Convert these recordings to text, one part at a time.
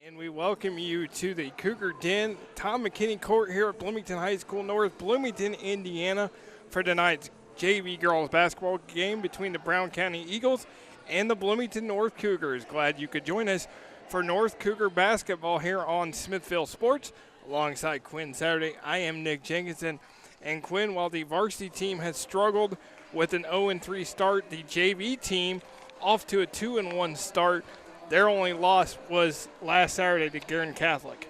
And we welcome you to the Cougar Den, Tom McKinney Court here at Bloomington High School North, Bloomington, Indiana, for tonight's JV girls basketball game between the Brown County Eagles and the Bloomington North Cougars. Glad you could join us for North Cougar basketball here on Smithville Sports. Alongside Quinn Saturday, I am Nick Jenkinson. And Quinn, while the varsity team has struggled with an 0-3 start, the JV team off to a 2-1 start. Their only loss was last Saturday to Guerin Catholic.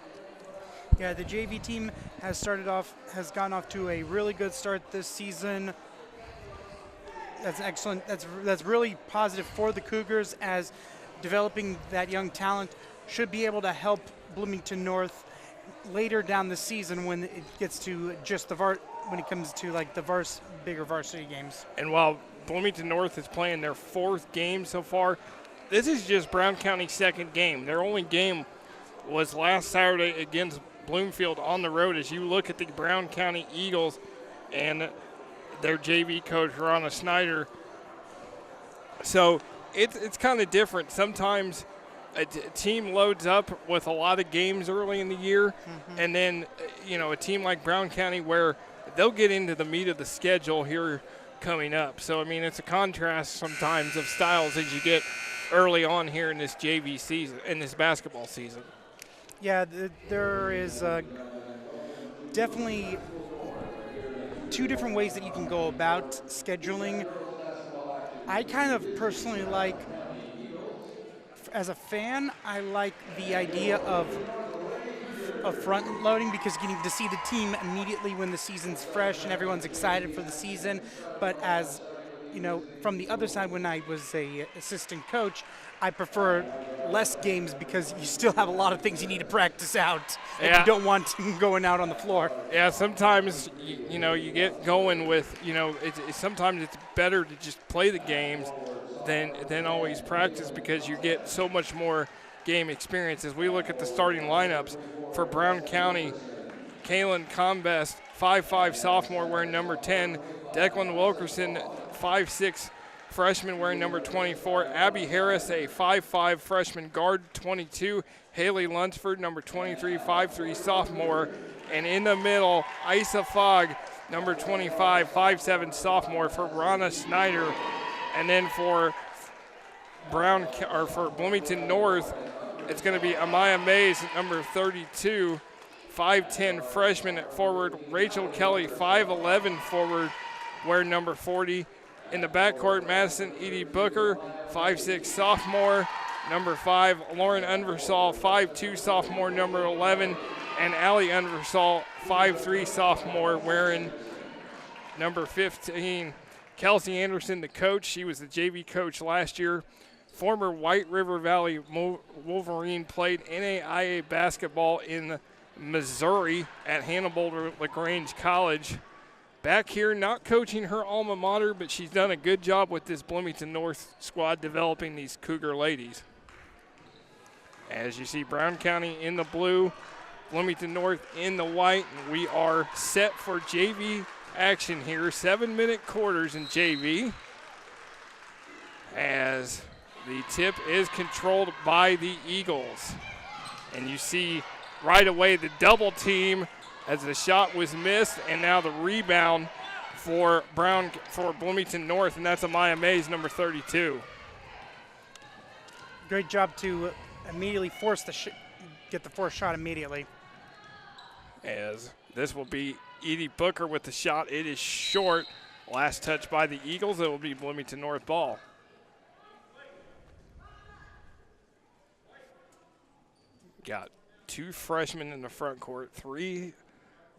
Yeah, the JV team has gotten off to a really good start this season. That's excellent. That's really positive for the Cougars, as developing that young talent should be able to help Bloomington North later down the season when it gets to just when it comes to like the bigger varsity games. And while Bloomington North is playing their fourth game so far, this is just Brown County's second game. Their only game was last Saturday against Bloomfield on the road. As you look at the Brown County Eagles and their JV coach, Ronna Snyder. So it's kind of different. Sometimes a team loads up with a lot of games early in the year, and then, a team like Brown County where they'll get into the meat of the schedule here coming up. So, it's a contrast sometimes of styles as you get early on here in this JV season, in this basketball season. Yeah, there is definitely two different ways that you can go about scheduling. I kind of personally like, as a fan, I like the idea of front loading, because you get to see the team immediately when the season's fresh and everyone's excited for the season. But as from the other side, when I was a assistant coach, I prefer less games because you still have a lot of things you need to practice out. And you don't want going out on the floor. Yeah, sometimes, you get going with, sometimes it's better to just play the games than always practice, because you get so much more game experience. As we look at the starting lineups for Brown County, Kaylin Combest, 5'5" sophomore wearing number 10, Declan Wilkerson, 5'6" freshman wearing number 24, Abby Harris, a 5'5" freshman guard, 22, Haley Lunsford, number 23, 5'3" sophomore, and in the middle, Isa Fogg, number 25, 5'7" sophomore for Ronna Snyder. And then for Bloomington North, it's going to be Amaya Mays, number 32, 5'10" freshman at forward, Rachel Kelly, 5'11" forward, wearing number 40. In the backcourt, Madison Edie Booker, 5'6" sophomore, number 5. Lauren Unversall, 5'2" sophomore, number 11. And Allie Unversall, 5'3" sophomore, wearing number 15. Kelsey Anderson, the coach. She was the JV coach last year. Former White River Valley Wolverine, played NAIA basketball in Missouri at Hannibal LaGrange College. Back here, not coaching her alma mater, but she's done a good job with this Bloomington North squad developing these Cougar ladies. As you see, Brown County in the blue, Bloomington North in the white, and we are set for JV action here. 7-minute quarters in JV, as the tip is controlled by the Eagles. And you see right away the double team as the shot was missed, and now the rebound for Bloomington North, and that's Amaya Mays, number 32. Great job to immediately get the forced shot immediately. As this will be Edie Booker with the shot. It is short. Last touch by the Eagles. It will be Bloomington North ball. Got 2 freshmen in the front court, 3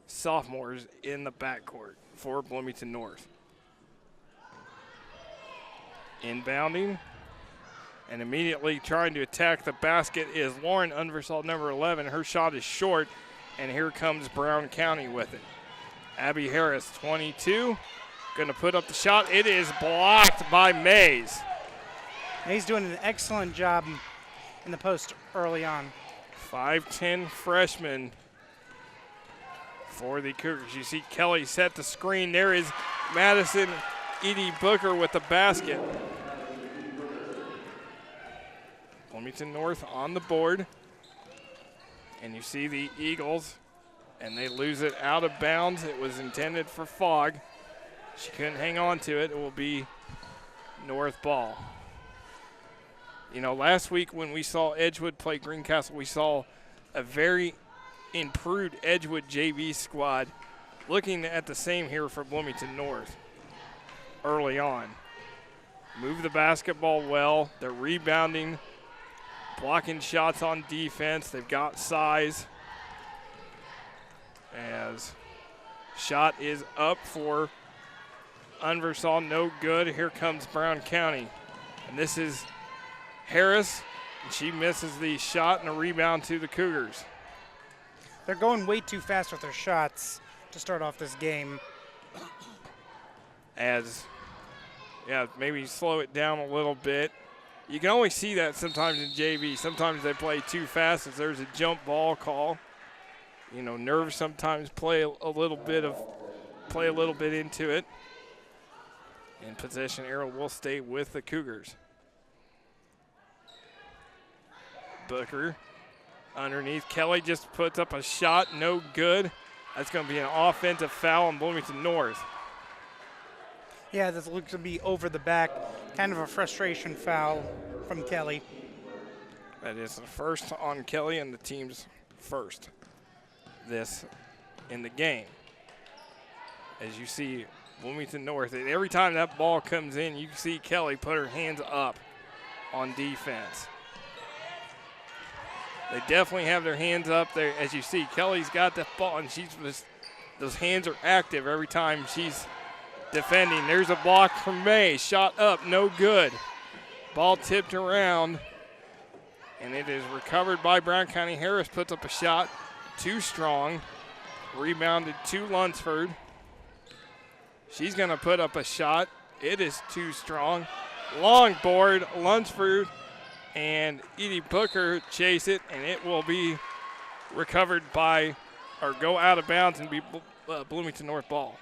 sophomores in the backcourt for Bloomington North. Inbounding and immediately trying to attack the basket is Lauren Unversall, number 11. Her shot is short, and here comes Brown County with it. Abby Harris, 22, going to put up the shot. It is blocked by Mays. Mays doing an excellent job in the post early on. 5'10" freshman for the Cougars. You see Kelly set the screen. There is Madison Edie Booker with the basket. Bloomington North on the board. And you see the Eagles, and they lose it out of bounds. It was intended for Fogg. She couldn't hang on to it. It will be North ball. You know, last week when we saw Edgewood play Greencastle, we saw a very improved Edgewood JV squad. Looking at the same here for Bloomington North early on. Move the basketball well. They're rebounding, blocking shots on defense. They've got size. As shot is up for Unversall, no good. Here comes Brown County. And this is Harris, and she misses the shot and a rebound to the Cougars. They're going way too fast with their shots to start off this game. Maybe slow it down a little bit. You can only see that sometimes in JV. Sometimes they play too fast as there's a jump ball call. You know, nerves sometimes play a little bit into it. And possession arrow will stay with the Cougars. Booker underneath. Kelly just puts up a shot, no good. That's going to be an offensive foul on Bloomington North. Yeah, this looks to be over the back. Kind of a frustration foul from Kelly. That is the first on Kelly and the team's first this in the game. As you see, Bloomington North, every time that ball comes in, you see Kelly put her hands up on defense. They definitely have their hands up there. As you see, Kelly's got the ball, and those hands are active every time she's defending. There's a block from May. Shot up, no good. Ball tipped around, and it is recovered by Brown County. Harris puts up a shot, too strong. Rebounded to Lunsford. She's going to put up a shot. It is too strong. Long board, Lunsford and Edie Booker chase it, and it will be recovered by, or go out of bounds and be Bloomington North ball.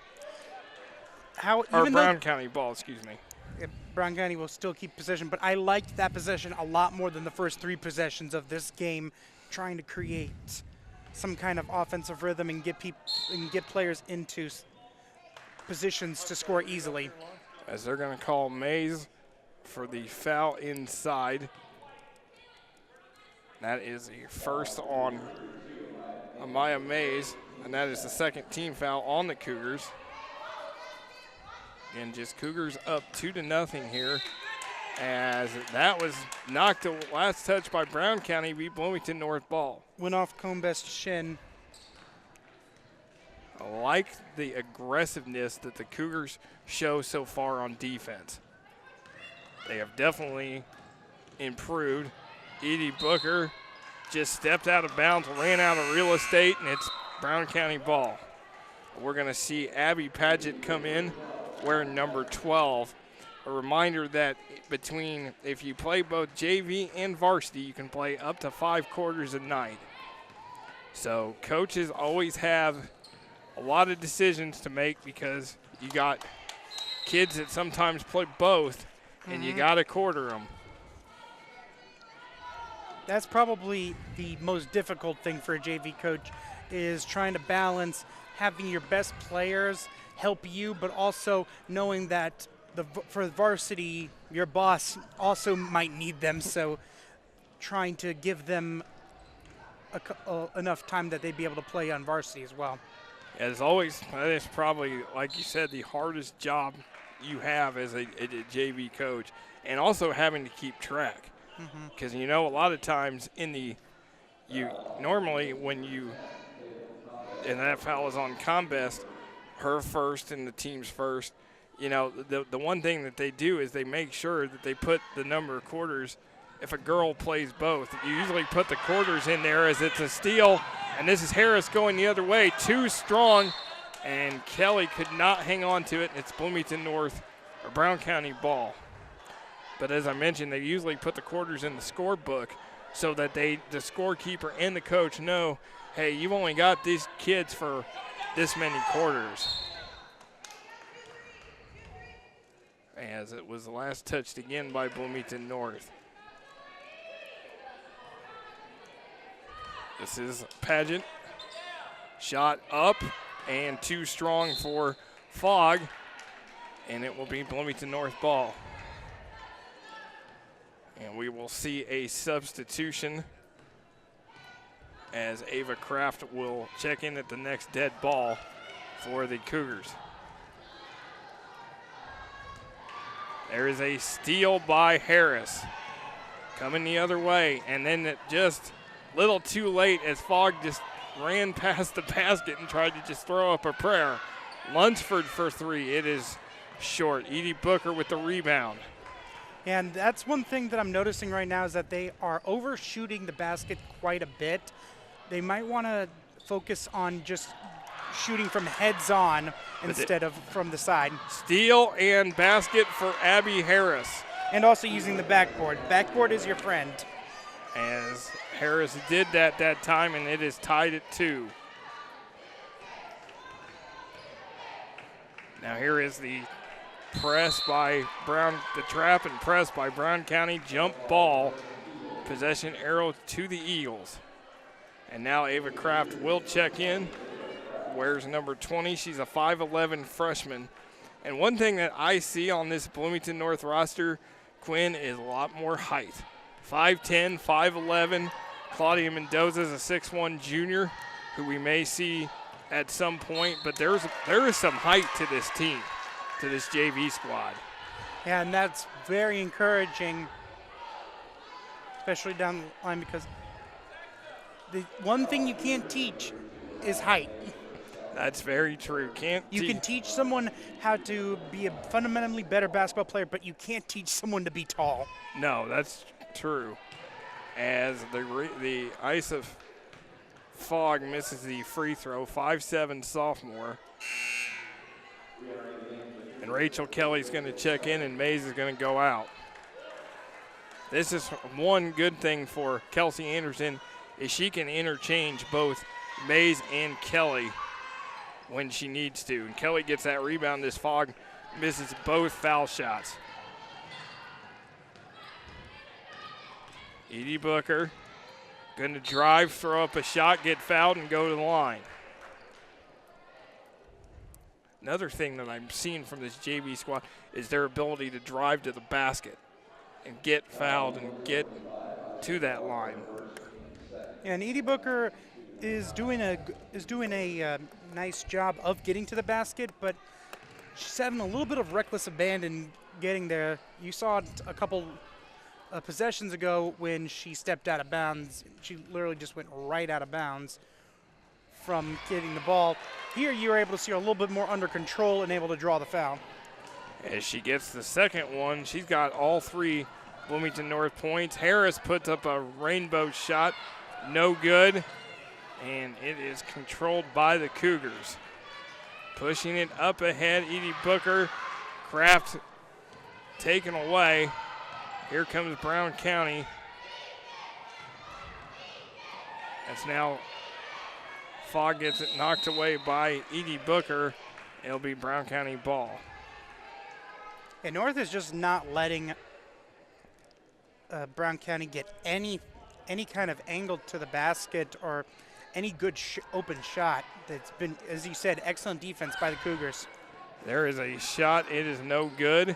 Brown County ball, excuse me. Yeah, Brown County will still keep possession, but I liked that possession a lot more than the first three possessions of this game, trying to create some kind of offensive rhythm and get players into positions to score easily. As they're going to call Mays for the foul inside. That is the first on Amaya Mays, and that is the second team foul on the Cougars. And just Cougars up 2-0 here, as that was knocked the last touch by Brown County, beat Bloomington North ball. Went off Combest's shin. I like the aggressiveness that the Cougars show so far on defense. They have definitely improved. Edie Booker just stepped out of bounds, ran out of real estate, and it's Brown County ball. We're going to see Abby Padgett come in wearing number 12. A reminder that if you play both JV and varsity, you can play up to 5 quarters a night. So coaches always have a lot of decisions to make because you got kids that sometimes play both, and you got to quarter them. That's probably the most difficult thing for a JV coach, is trying to balance having your best players help you, but also knowing that for varsity, your boss also might need them, so trying to give them enough time that they'd be able to play on varsity as well. As always, that is probably, like you said, the hardest job you have as a JV coach, and also having to keep track. Because, you know, a lot of times and that foul is on Combest, her first and the team's first, you know, the one thing that they do is they make sure that they put the number of quarters. If a girl plays both, you usually put the quarters in there as it's a steal, and this is Harris going the other way, too strong, and Kelly could not hang on to it. It's Bloomington North or Brown County ball. But as I mentioned, they usually put the quarters in the scorebook so that the scorekeeper and the coach know, hey, you've only got these kids for this many quarters. As it was the last touched again by Bloomington North. This is Pageant. Shot up and too strong for Fogg, and it will be Bloomington North ball. And we will see a substitution as Ava Kraft will check in at the next dead ball for the Cougars. There is a steal by Harris. Coming the other way, and then it just a little too late as Fogg just ran past the basket and tried to just throw up a prayer. Lunsford for three. It is short. Edie Booker with the rebound. And that's one thing that I'm noticing right now is that they are overshooting the basket quite a bit. They might want to focus on just shooting from heads on instead of from the side. Steal and basket for Abby Harris. And also using the backboard. Backboard is your friend. As Harris did that time, and it is tied at 2. Now here is the press by Brown, the trap and press by Brown County, jump ball. Possession arrow to the Eagles. And now Ava Kraft will check in. Wears number 20. She's a 5'11 freshman. And one thing that I see on this Bloomington North roster, Quinn, is a lot more height. 5'10", 5'11". Claudia Mendoza is a 6'1 junior who we may see at some point, but there is some height to this team, to this JV squad. Yeah, and that's very encouraging, especially down the line, because the one thing you can't teach is height. That's very true. You can teach someone how to be a fundamentally better basketball player, but you can't teach someone to be tall. No, that's true. As the Ice of Fogg misses the free throw, 5'7 sophomore. And Rachel Kelly's going to check in, and Mays is going to go out. This is one good thing for Kelsey Anderson, is she can interchange both Mays and Kelly when she needs to. And Kelly gets that rebound as Fogg misses both foul shots. Edie Booker going to drive, throw up a shot, get fouled, and go to the line. Another thing that I'm seeing from this JV squad is their ability to drive to the basket and get fouled and get to that line. And Edie Booker is doing a nice job of getting to the basket, but she's having a little bit of reckless abandon getting there. You saw it a couple possessions ago when she stepped out of bounds. She literally just went right out of bounds from getting the ball. Here you were able to see her a little bit more under control and able to draw the foul. As she gets the second one, she's got all three Bloomington North points. Harris puts up a rainbow shot, no good, and it is controlled by the Cougars. Pushing it up ahead, Edie Booker. Kraft taken away. Here comes Brown County. That's now Fogg gets it knocked away by Edie Booker. It'll be Brown County ball. And North is just not letting Brown County get any kind of angle to the basket or any good open shot. That's been, as you said, excellent defense by the Cougars. There is a shot. It is no good.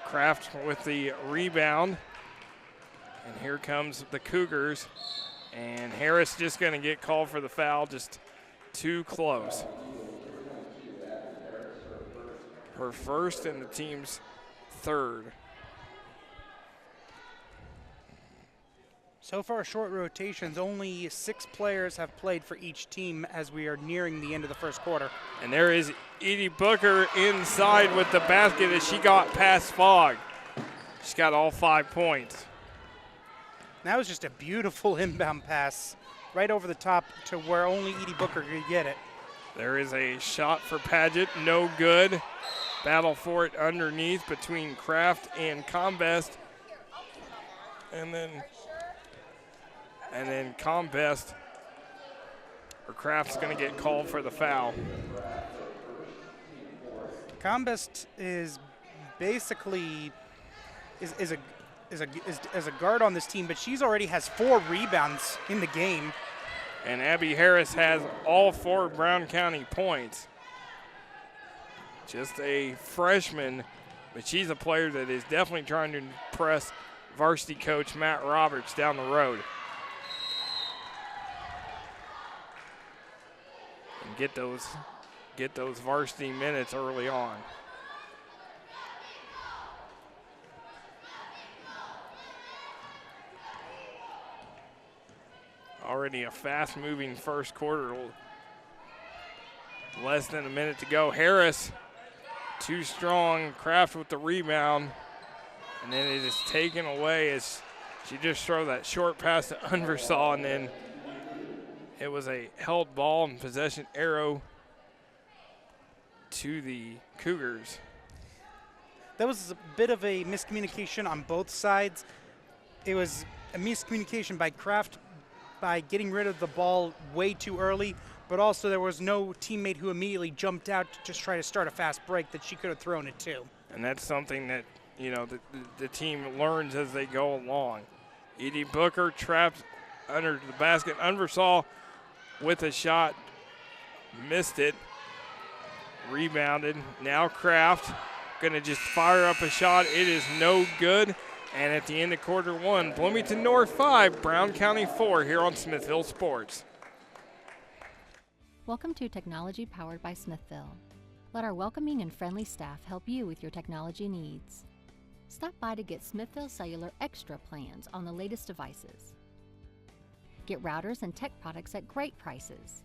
Kraft with the rebound. And here comes the Cougars. And Harris just going to get called for the foul, just too close. Her first and the team's third. So far, short rotations. Only 6 players have played for each team as we are nearing the end of the first quarter. And there is Edie Booker inside with the basket as she got past Fogg. She's got all 5 points. That was just a beautiful inbound pass right over the top to where only Edie Booker could get it. There is a shot for Paget, no good. Battle for it underneath between Kraft and Combest. And then Combest, or Kraft's going to get called for the foul. Combest is basically is a guard on this team, but she's already has 4 rebounds in the game. And Abby Harris has all 4 Brown County points. Just a freshman, but she's a player that is definitely trying to impress varsity coach Matt Roberts down the road. And get those varsity minutes early on. Already a fast-moving first quarter. Less than a minute to go. Harris, too strong. Kraft with the rebound. And then it is taken away as she just threw that short pass to Unversall, and then it was a held ball and possession arrow to the Cougars. That was a bit of a miscommunication on both sides. It was a miscommunication by Kraft by getting rid of the ball way too early, but also there was no teammate who immediately jumped out to just try to start a fast break that she could have thrown it to. And that's something that, you know, the team learns as they go along. Edie Booker trapped under the basket. Unversall with a shot, missed it, rebounded. Now Kraft gonna just fire up a shot. It is no good. And at the end of quarter 1, Bloomington North 5, Brown County 4 here on Smithville Sports. Welcome to Technology Powered by Smithville. Let our welcoming and friendly staff help you with your technology needs. Stop by to get Smithville Cellular Extra plans on the latest devices. Get routers and tech products at great prices.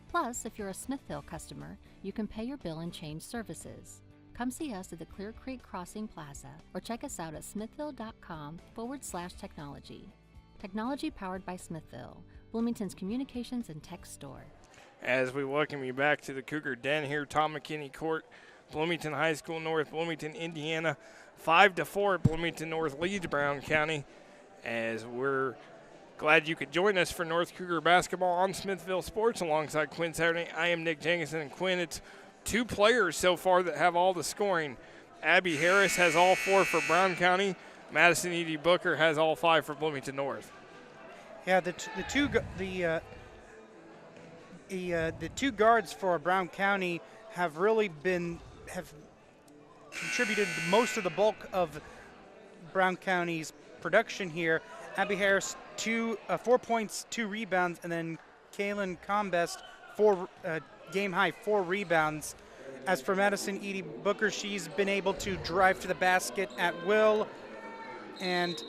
Plus, if you're a Smithville customer, you can pay your bill and change services. Come see us at the Clear Creek Crossing Plaza or check us out at smithville.com/technology. Technology powered by Smithville, Bloomington's communications and tech store. As we welcome you back to the Cougar Den here, Tom McKinney Court, Bloomington High School North, Bloomington, Indiana, 5-4 Bloomington North leads Brown County. As we're glad you could join us for North Cougar basketball on Smithville Sports alongside Quinn Saturday. I am Nick Jenkinson, and Quinn, it's 2 players so far that have all the scoring. Abby Harris has all 4 for Brown County. Madison Edie Booker has all 5 for Bloomington North. Yeah, the two guards for Brown County have contributed most of the bulk of Brown County's production here. Abby Harris, 4 points, 2 rebounds, and then Kaylin Combest, game high 4 rebounds. As for Madison Edie Booker, she's been able to drive to the basket at will and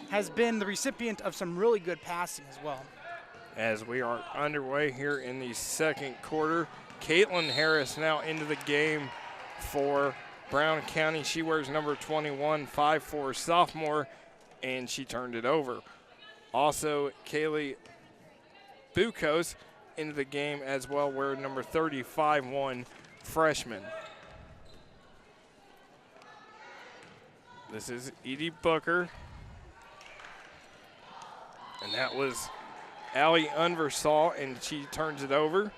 has been the recipient of some really good passing as well. As we are underway here in the second quarter, Caitlin Harris now into the game for Brown County. She wears number 21, 5'4" sophomore, and she turned it over. Also, Kaylee Bukos into the game as well, wearing number 35-1 freshman. This is Edie Booker. And that was Allie Unversall, and she turns it over,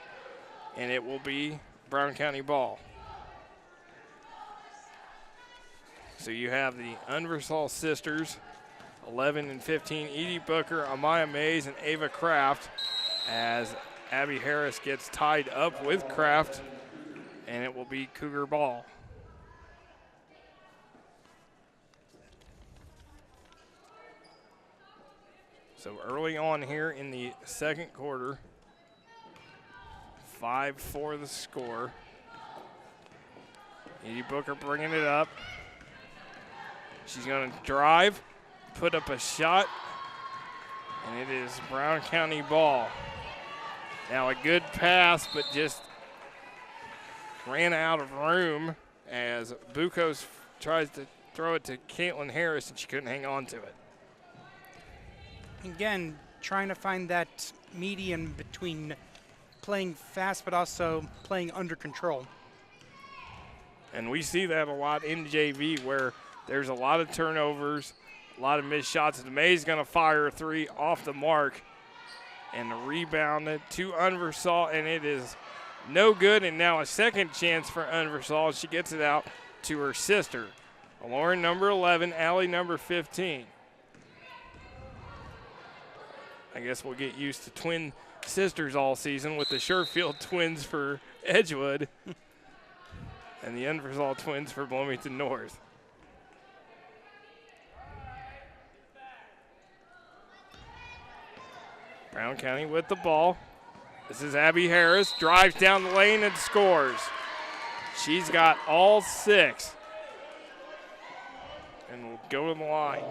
and it will be Brown County ball. So you have the Unversall sisters, 11 and 15, Edie Booker, Amaya Mays, and Ava Kraft, as Abby Harris gets tied up with Kraft, and it will be Cougar ball. So early on here in the second quarter, 5-4 the score. Edie Booker bringing it up. She's going to drive, put up a shot, and it is Brown County ball. Now a good pass, but just ran out of room as Bukos tries to throw it to Caitlin Harris, and she couldn't hang on to it. Again, trying to find that median between playing fast but also playing under control. And we see that a lot in JV where there's a lot of turnovers, a lot of missed shots. May's going to fire a 3 off the mark and rebounded to Unversall, and it is no good. And now a second chance for Unversall. She gets it out to her sister, Lauren number 11, Allie number 15. I guess we'll get used to twin sisters all season with the Sherfield twins for Edgewood and the Unversall twins for Bloomington North. Brown County with the ball. This is Abby Harris, drives down the lane and scores. She's got all 6 and will go to the line.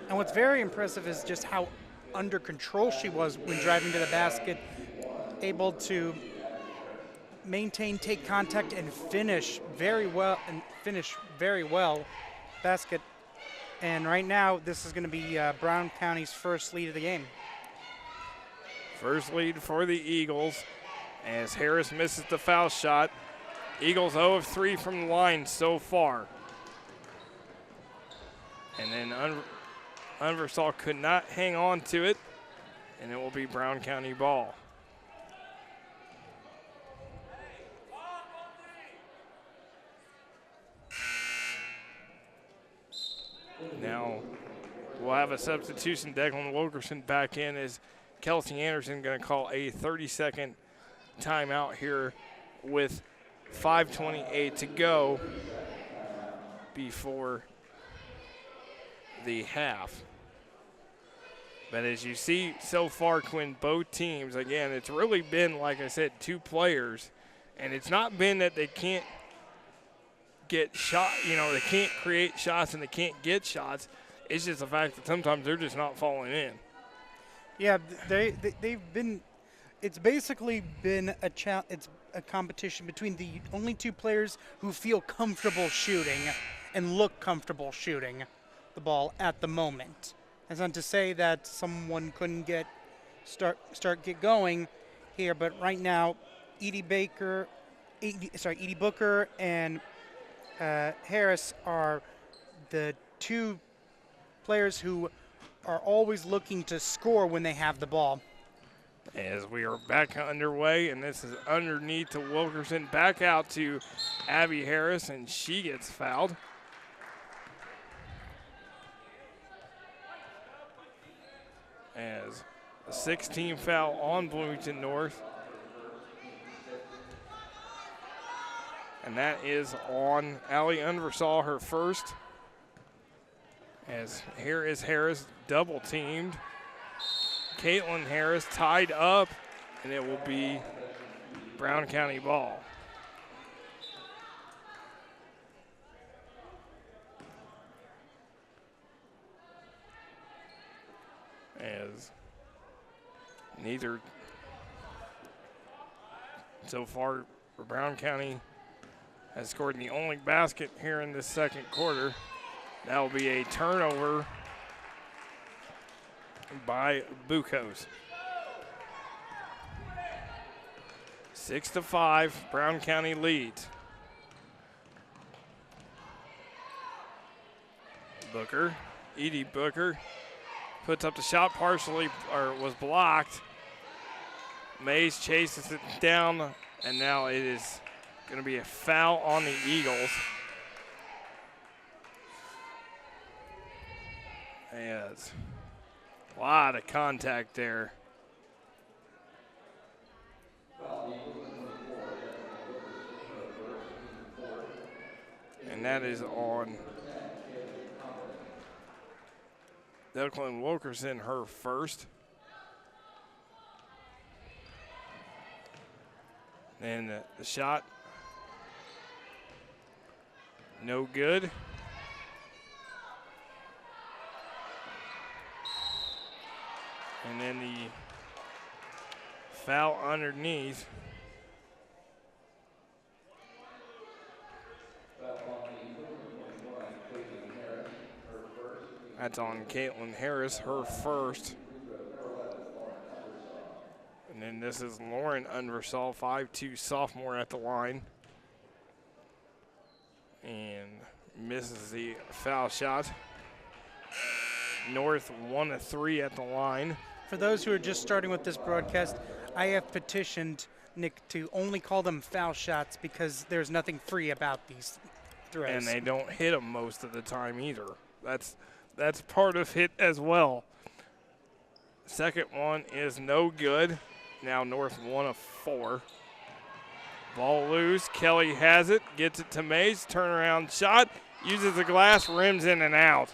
And what's very impressive is just how under control she was when driving to the basket, able to maintain, take contact, and finish very well. Basket. And right now, this is going to be Brown County's first lead of the game. First lead for the Eagles as Harris misses the foul shot. Eagles 0 of 3 from the line so far. And then Unversall could not hang on to it, and it will be Brown County ball. Now we'll have a substitution. Declan Wilkerson back in as Kelsey Anderson going to call a 30-second timeout here with 5:28 to go before the half. But as you see so far, Quinn, both teams, again, it's really been, like I said, 2 players. And it's not been that they can't get shot, they can't create shots and they can't get shots. It's just the fact that sometimes they're just not falling in. Yeah, they've been. It's basically been it's a competition between the only 2 players who feel comfortable shooting and look comfortable shooting the ball at the moment. That's not to say that someone couldn't get going here, but right now, Edie Booker and Harris are the 2 players who are always looking to score when they have the ball. As we are back underway, and this is underneath to Wilkerson, back out to Abby Harris, and she gets fouled. As a 16 foul on Bloomington North. And that is on Allie Unversall, her first. As here is Harris double teamed. Caitlin Harris tied up, and it will be Brown County ball. As neither so far Brown County has scored the only basket here in this second quarter. That will be a turnover by Bucos. 6-5, Brown County leads. Edie Booker puts up the shot was blocked. Mays chases it down, and now it is going to be a foul on the Eagles. As a lot of contact there. And that is on Declan Wilkerson, her first. And the shot, no good. And then the foul underneath. That's on Caitlin Harris, her first. And then this is Lauren Unversall, 5'2" sophomore at the line. And misses the foul shot. North 1 of 3 at the line. For those who are just starting with this broadcast, I have petitioned Nick to only call them foul shots because there's nothing free about these throws. And they don't hit them most of the time either. That's part of it as well. Second one is no good. Now North 1 of 4. Ball loose. Kelly has it. Gets it to Mays. Turnaround shot. Uses the glass. Rims in and out.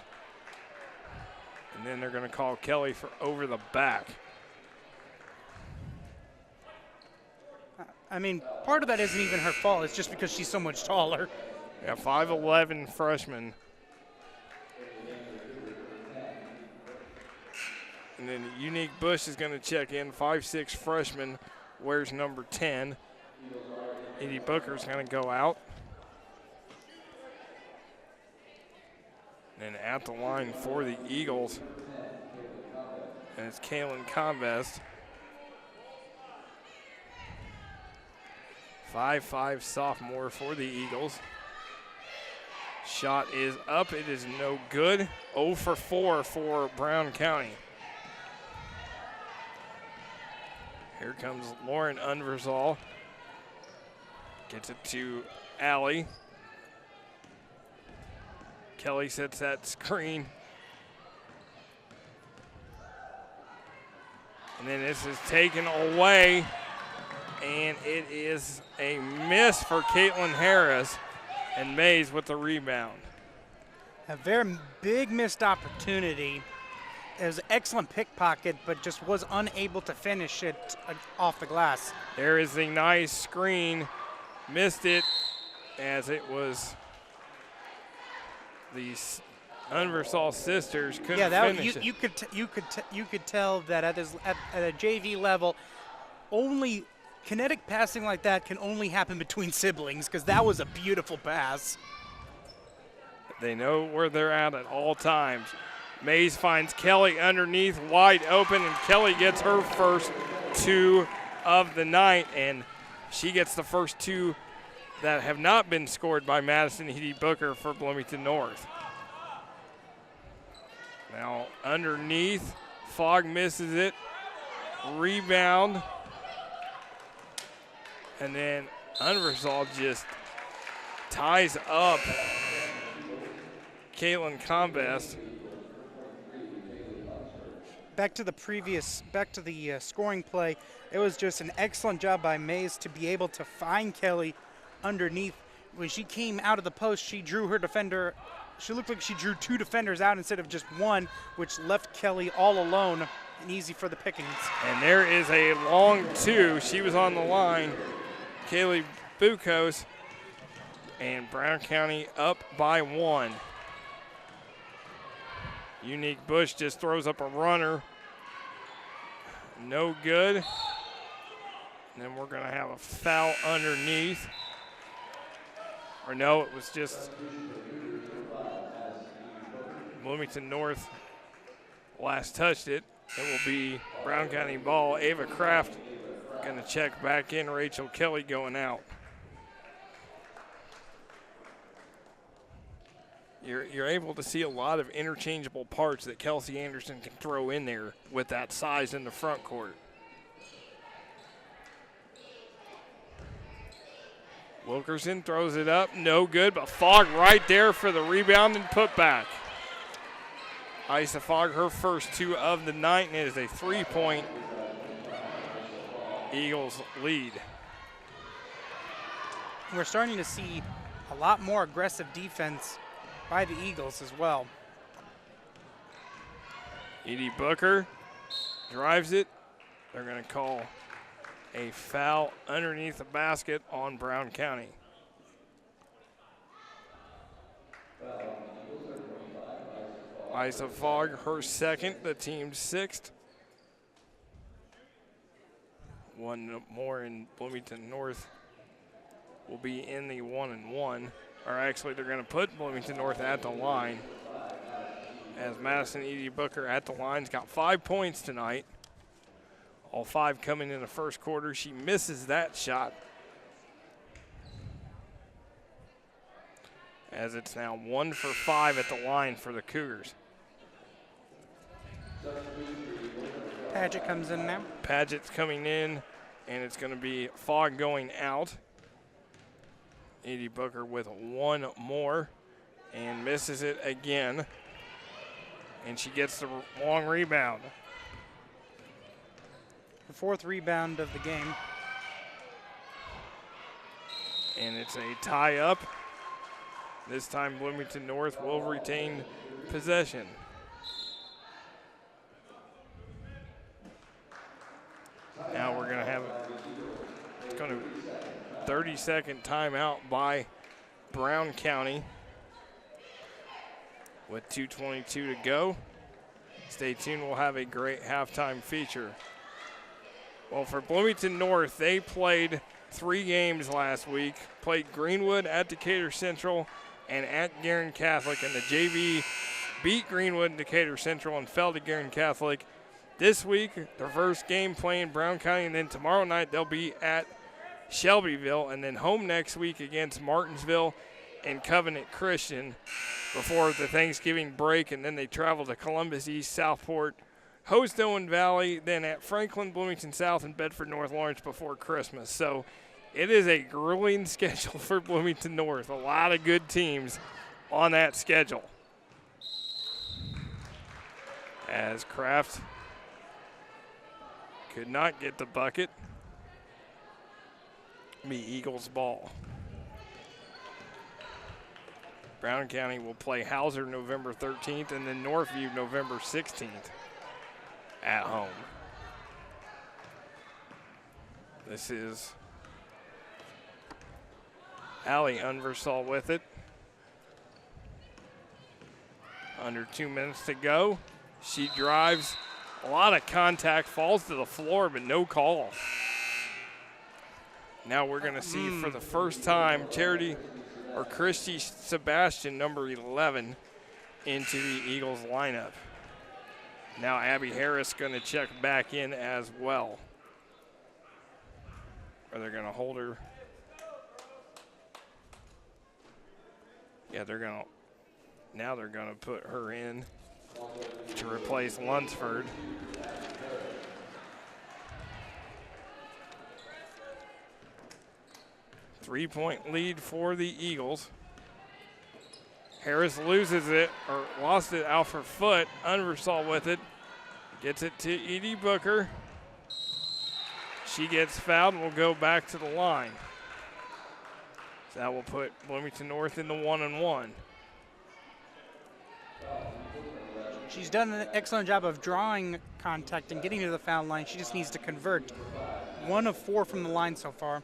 And then they're going to call Kelly for over the back. I mean, part of that isn't even her fault. It's just because she's so much taller. Yeah, 5'11" freshman. And then Unique Bush is going to check in. 5'6" freshman, wears number 10. Edie Booker's going to go out. And at the line for the Eagles, and it's Kaylin Convest. 5'5" sophomore for the Eagles. Shot is up. It is no good. 0 for 4 for Brown County. Here comes Lauren Unversall. Gets it to Allie. Kelly sets that screen. And then this is taken away. And it is a miss for Caitlin Harris. And Mays with the rebound. A very big missed opportunity. It was an excellent pickpocket, but just was unable to finish it off the glass. There is a nice screen. Missed it as it was the Unversall sisters couldn't finish it. You could tell that at a JV level, only kinetic passing like that can only happen between siblings, because that was a beautiful pass. They know where they're at all times. Mays finds Kelly underneath, wide open, and Kelly gets her first 2 of the night, and she gets the first 2 that have not been scored by Madison Edie Booker for Bloomington North. Now underneath, Fogg misses it, rebound, and then Unversall just ties up Caitlin Convest. Back to the scoring play, it was just an excellent job by Mays to be able to find Kelly underneath. When she came out of the post, she drew her defender. She looked like she drew 2 defenders out instead of just 1, which left Kelly all alone and easy for the pickings. And there is a long 2. She was on the line. Kaylee Bukos, and Brown County up by 1. Unique Bush just throws up a runner. No good. And then we're going to have a foul underneath. Or no, it was just Bloomington North last touched it. It will be Brown County ball. Ava Kraft going to check back in. Rachel Kelly going out. You're able to see a lot of interchangeable parts that Kelsey Anderson can throw in there with that size in the front court. Wilkerson throws it up, no good, but Fogg right there for the rebound and putback. Isa Fogg, her first 2 of the night, and it is a 3-point Eagles lead. We're starting to see a lot more aggressive defense by the Eagles as well. Edie Booker drives it. They're going to call a foul underneath the basket on Brown County. Isa Fogg, her second, the team's 6th. 1 more in Bloomington North will be in the 1-and-1. Or actually, they're going to put Bloomington North at the line. As Madison Edie Booker at the line's got 5 points tonight. All 5 coming in the first quarter. She misses that shot. As it's now 1 for 5 at the line for the Cougars. Paget comes in now. Paget's coming in, and it's going to be Fogg going out. Edie Booker with 1 more and misses it again. And she gets the long rebound. The 4th rebound of the game. And it's a tie up. This time Bloomington North will retain possession. Now we're going to have it's going to 30-second timeout by Brown County with 2:22 to go. Stay tuned, we'll have a great halftime feature. Well, for Bloomington North, they played 3 games last week, played Greenwood at Decatur Central and at Guerin Catholic, and the JV beat Greenwood and Decatur Central and fell to Guerin Catholic. This week, their first game playing Brown County, and then tomorrow night they'll be at Shelbyville, and then home next week against Martinsville and Covenant Christian before the Thanksgiving break, and then they travel to Columbus East, Southport, host Owen Valley, then at Franklin, Bloomington South, and Bedford North Lawrence before Christmas. So it is a grueling schedule for Bloomington North. A lot of good teams on that schedule. As Kraft could not get the bucket. Be Eagles ball. Brown County will play Hauser November 13th and then Northview November 16th at home. This is Allie Unversall with it. Under 2 minutes to go. She drives, a lot of contact, falls to the floor, but no call. Now we're going to see for the first time Christy Sebastian, number 11, into the Eagles lineup. Now Abby Harris going to check back in as well. Or they're going to hold her. Yeah, now they're going to put her in to replace Lunsford. Three-point lead for the Eagles. Harris loses it, or lost it off her foot. Unversall with it. Gets it to Edie Booker. She gets fouled and will go back to the line. So that will put Bloomington North in the 1-and-1. She's done an excellent job of drawing contact and getting to the foul line. She just needs to convert. 1 of 4 from the line so far.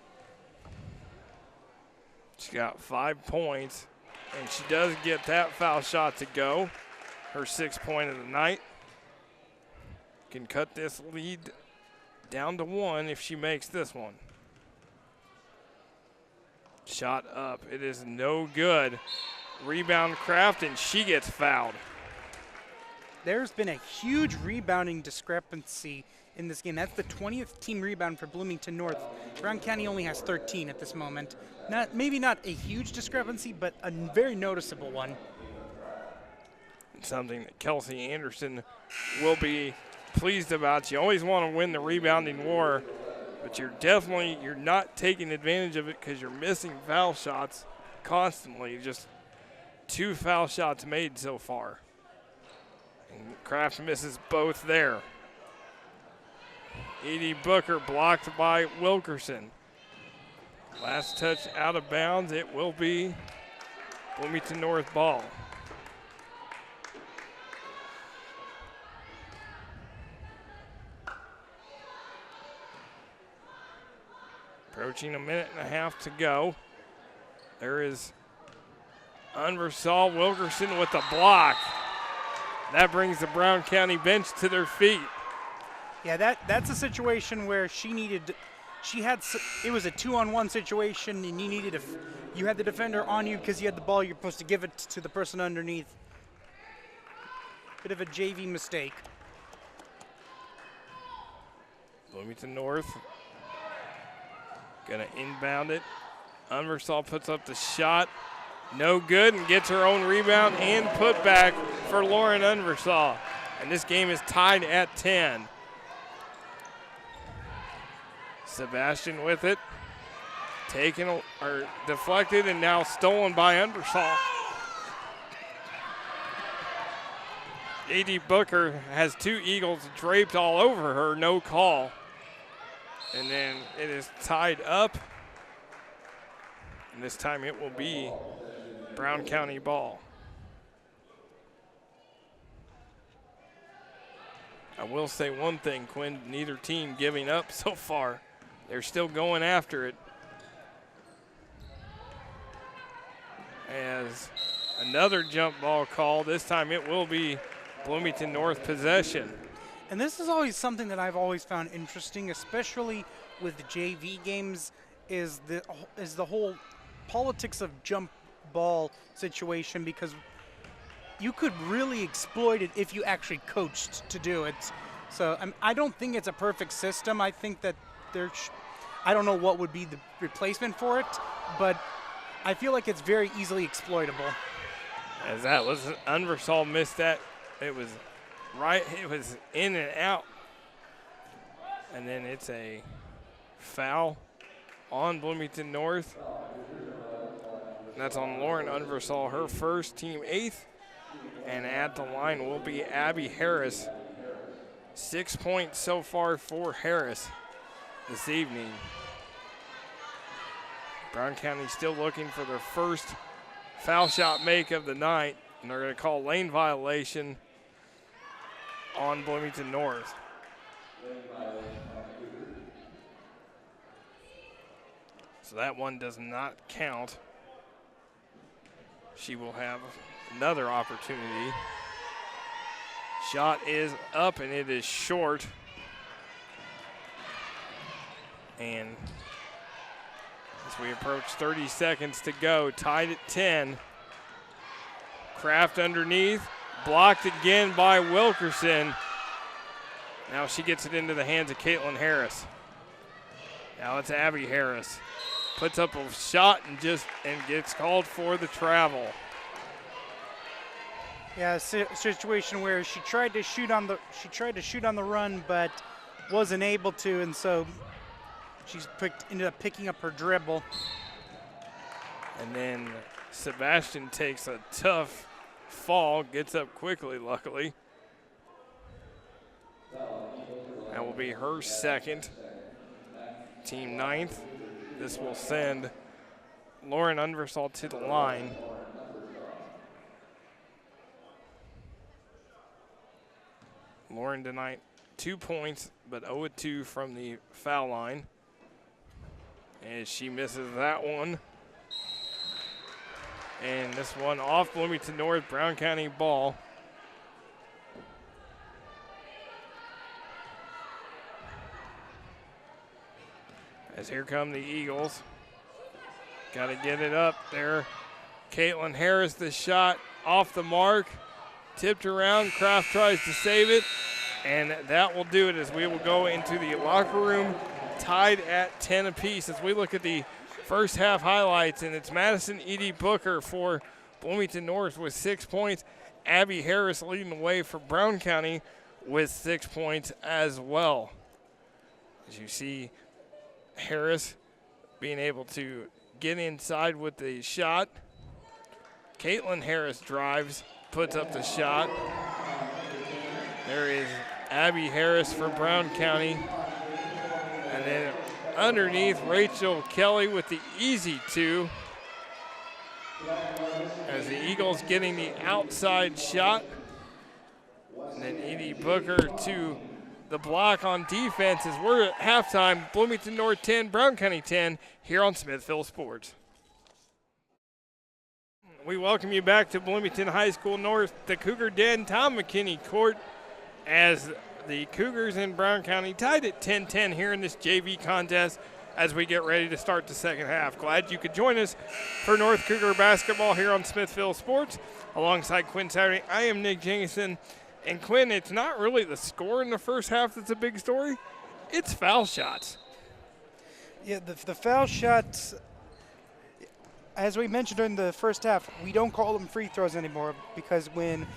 She got 5 points, and she does get that foul shot to go. Her 6th point of the night. Can cut this lead down to 1 if she makes this one. Shot up. It is no good. Rebound Kraft, and she gets fouled. There's been a huge rebounding discrepancy in this game. That's the 20th team rebound for Bloomington North. Brown County only has 13 at this moment. Maybe not a huge discrepancy, but a very noticeable one. It's something that Kelsey Anderson will be pleased about. You always want to win the rebounding war, but you're not taking advantage of it because you're missing foul shots constantly. Just 2 foul shots made so far. And Kraft misses both there. Edie Booker blocked by Wilkerson. Last touch out of bounds. It will be Bloomington North ball. Approaching a minute and a half to go. There is Unversall. Wilkerson with the block. That brings the Brown County bench to their feet. Yeah, that's a situation where it was a 2-on-1 situation, and you had the defender on you because you had the ball. You're supposed to give it to the person underneath. Bit of a JV mistake. Bloomington North gonna inbound it. Unversall puts up the shot. No good, and gets her own rebound and put back for Lauren Unversall. And this game is tied at 10. Sebastian with it. Taken or deflected and now stolen by Unversall. Edie Booker has 2 Eagles draped all over her, no call. And then it is tied up. And this time it will be Brown County ball. I will say one thing, Quinn, neither team giving up so far. They're still going after it. As another jump ball call, this time it will be Bloomington North possession. And this is always something that I've always found interesting, especially with the JV games, is the whole politics of jump ball situation, because you could really exploit it if you actually coached to do it. So I don't think it's a perfect system. I think that I don't know what would be the replacement for it, but I feel like it's very easily exploitable. As that was Unversall missed that. It was in and out. And then it's a foul on Bloomington North. And that's on Lauren Unversall, her first, team 8th. And at the line will be Abby Harris. 6 points so far for Harris this evening. Brown County still looking for their first foul shot make of the night, and they're going to call lane violation on Bloomington North. So that one does not count. She will have another opportunity. Shot is up and it is short. And as we approach 30 seconds to go, tied at 10. Kraft underneath, blocked again by Wilkerson. Now she gets it into the hands of Caitlin Harris. Now it's Abby Harris. Puts up a shot and gets called for the travel. Yeah, a situation where she tried to shoot on the run, but wasn't able to, and so ended up picking up her dribble. And then Sebastian takes a tough fall, gets up quickly, luckily. That will be her second, team 9th. This will send Lauren Unversall to the line. Lauren tonight 2 points, but 0-2 from the foul line. As she misses that one. And this one off Bloomington North, Brown County ball. As here come the Eagles. Got to get it up there. Caitlin Harris, the shot off the mark. Tipped around, Kraft tries to save it. And that will do it as we will go into the locker room tied at 10 apiece. As we look at the first half highlights, and it's Madison Edie Booker for Bloomington North with 6 points. Abby Harris leading the way for Brown County with 6 points as well. As you see, Harris being able to get inside with the shot. Caitlin Harris drives, puts up the shot. There is Abby Harris for Brown County. And then underneath, Rachel Kelly with the easy 2. As the Eagles getting the outside shot. And then Edie Booker to the block on defense as we're at halftime. Bloomington North 10, Brown County 10 here on Smithville Sports. We welcome you back to Bloomington High School North, the Cougar Den, Tom McKinney Court, as the Cougars in Brown County tied at 10-10 here in this JV contest as we get ready to start the second half. Glad you could join us for North Cougar basketball here on Smithville Sports. Alongside Quinn Saturday, I am Nick Jenkinson. And Quinn, it's not really the score in the first half that's a big story. It's foul shots. Yeah, the foul shots, as we mentioned during the first half, we don't call them free throws anymore because when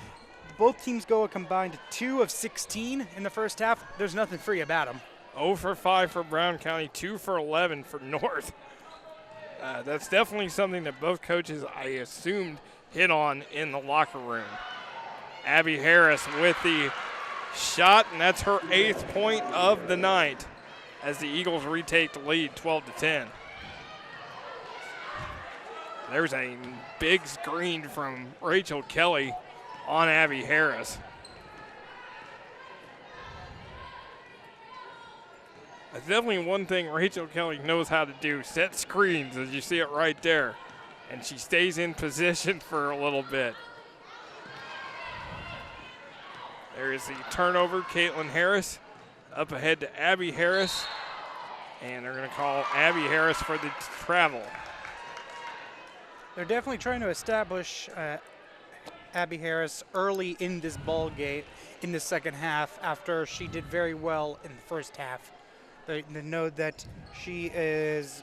both teams go a combined 2 of 16 in the first half, there's nothing free about them. 0 for 5 for Brown County, 2 for 11 for North. That's definitely something that both coaches, I assumed, hit on in the locker room. Abby Harris with the shot, and that's her 8th point of the night. as the Eagles retake the lead 12-10. There's a big screen from Rachel Kelly on Abby Harris. That's definitely one thing Rachel Kelly knows how to do, set screens, as you see it right there. And she stays in position for a little bit. There is the turnover, Caitlin Harris up ahead to Abby Harris. And they're going to call Abby Harris for the travel. They're definitely trying to establish Abby Harris early in this ball game, in the second half, after she did very well in the first half. They know that she is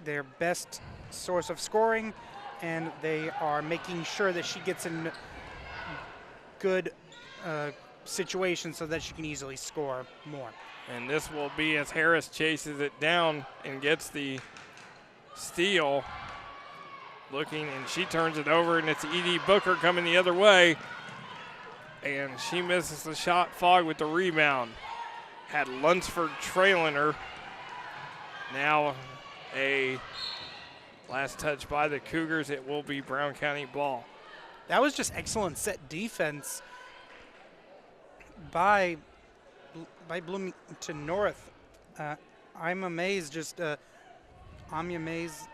their best source of scoring, and they are making sure that she gets in good situations so that she can easily score more. And this will be as Harris chases it down and gets the steal. Looking, and she turns it over, and it's Edie Booker coming the other way. And she misses the shot. Fogg with the rebound. Had Lunsford trailing her. Now a last touch by the Cougars. It will be Brown County ball. That was just excellent set defense by Bloomington North. I'm amazed. Amia Mays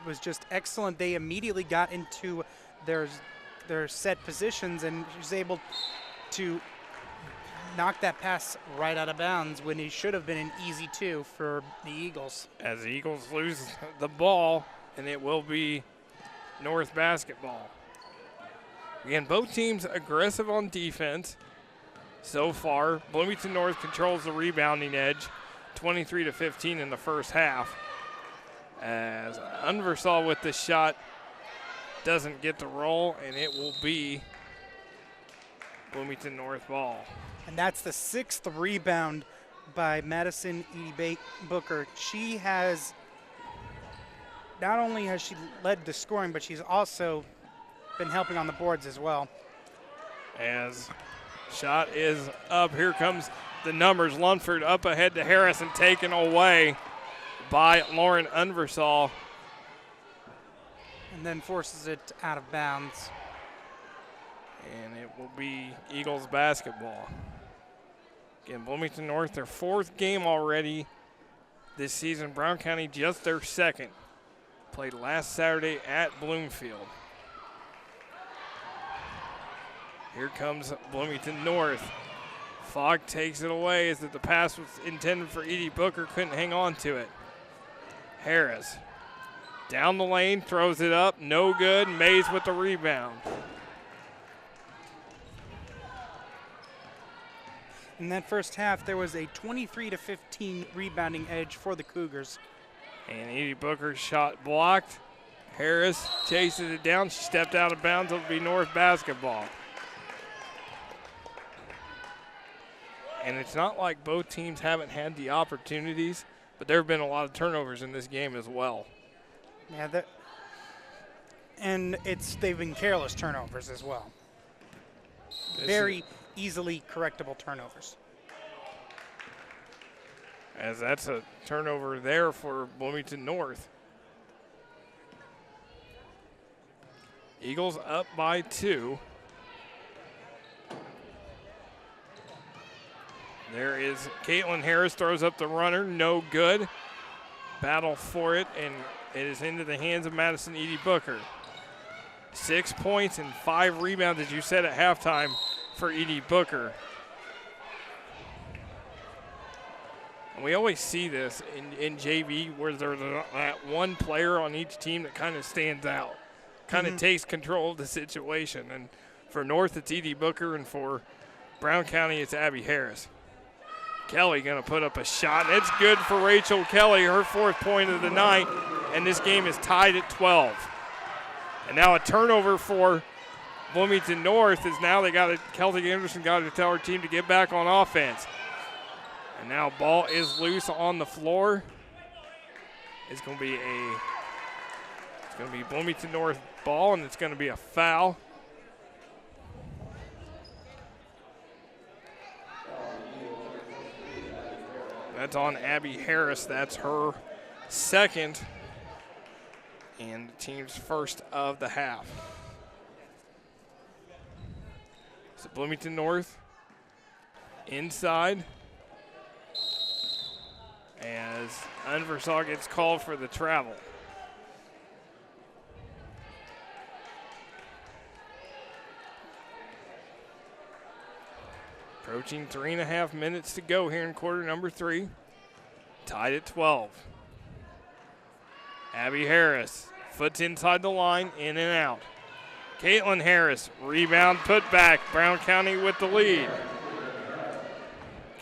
was just excellent. They immediately got into their set positions, and she was able to knock that pass right out of bounds when it should have been an easy two for the Eagles. As the Eagles lose the ball, and it will be North basketball. Again, both teams aggressive on defense so far. Bloomington North controls the rebounding edge, 23-15 in the first half. As Unversall with the shot doesn't get the roll, and it will be Bloomington North ball. And that's the 6th rebound by Madison Edie Booker. She has, not only has she led the scoring, but she's also been helping on the boards as well. As shot is up, here comes the numbers. Lunsford up ahead to Harris and taken away by Lauren Unversall. And then forces it out of bounds. And it will be Eagles basketball. Again, Bloomington North, their 4th game already this season. Brown County just their 2nd. Played last Saturday at Bloomfield. Here comes Bloomington North. Fogg takes it away as the pass was intended for Edie Booker, couldn't hang on to it. Harris down the lane, throws it up, no good. Mays with the rebound. In that first half, there was a 23-15 rebounding edge for the Cougars. And Edie Booker's shot blocked. Harris chases it down. She stepped out of bounds. It'll be North basketball. And it's not like both teams haven't had the opportunities, but there have been a lot of turnovers in this game as well. Yeah, and they've been careless turnovers as well. Very easily correctable turnovers. As that's a turnover there for Bloomington North. Eagles up by 2. There is Caitlin Harris, throws up the runner, no good. Battle for it, and it is into the hands of Madison Edie Booker. 6 points and 5 rebounds, as you said at halftime, for Edie Booker. And we always see this in JV where there's that one player on each team that kind of stands out, kind of takes control of the situation. And for North, it's Edie Booker, and for Brown County, it's Abby Harris. Kelly going to put up a shot. It's good for Rachel Kelly, her 4th point of the night, and this game is tied at 12. And now a turnover for Bloomington North is now Celtic Anderson got to tell her team to get back on offense. And now ball is loose on the floor. It's going to be Bloomington North ball, and it's going to be a foul. That's on Abby Harris. That's her second and the team's first of the half. So Bloomington North inside as Unversall gets called for the travel. Approaching 3.5 minutes to go here in quarter number 3. Tied at 12. Abby Harris, foot's inside the line, in and out. Caitlin Harris, rebound, put back. Brown County with the lead.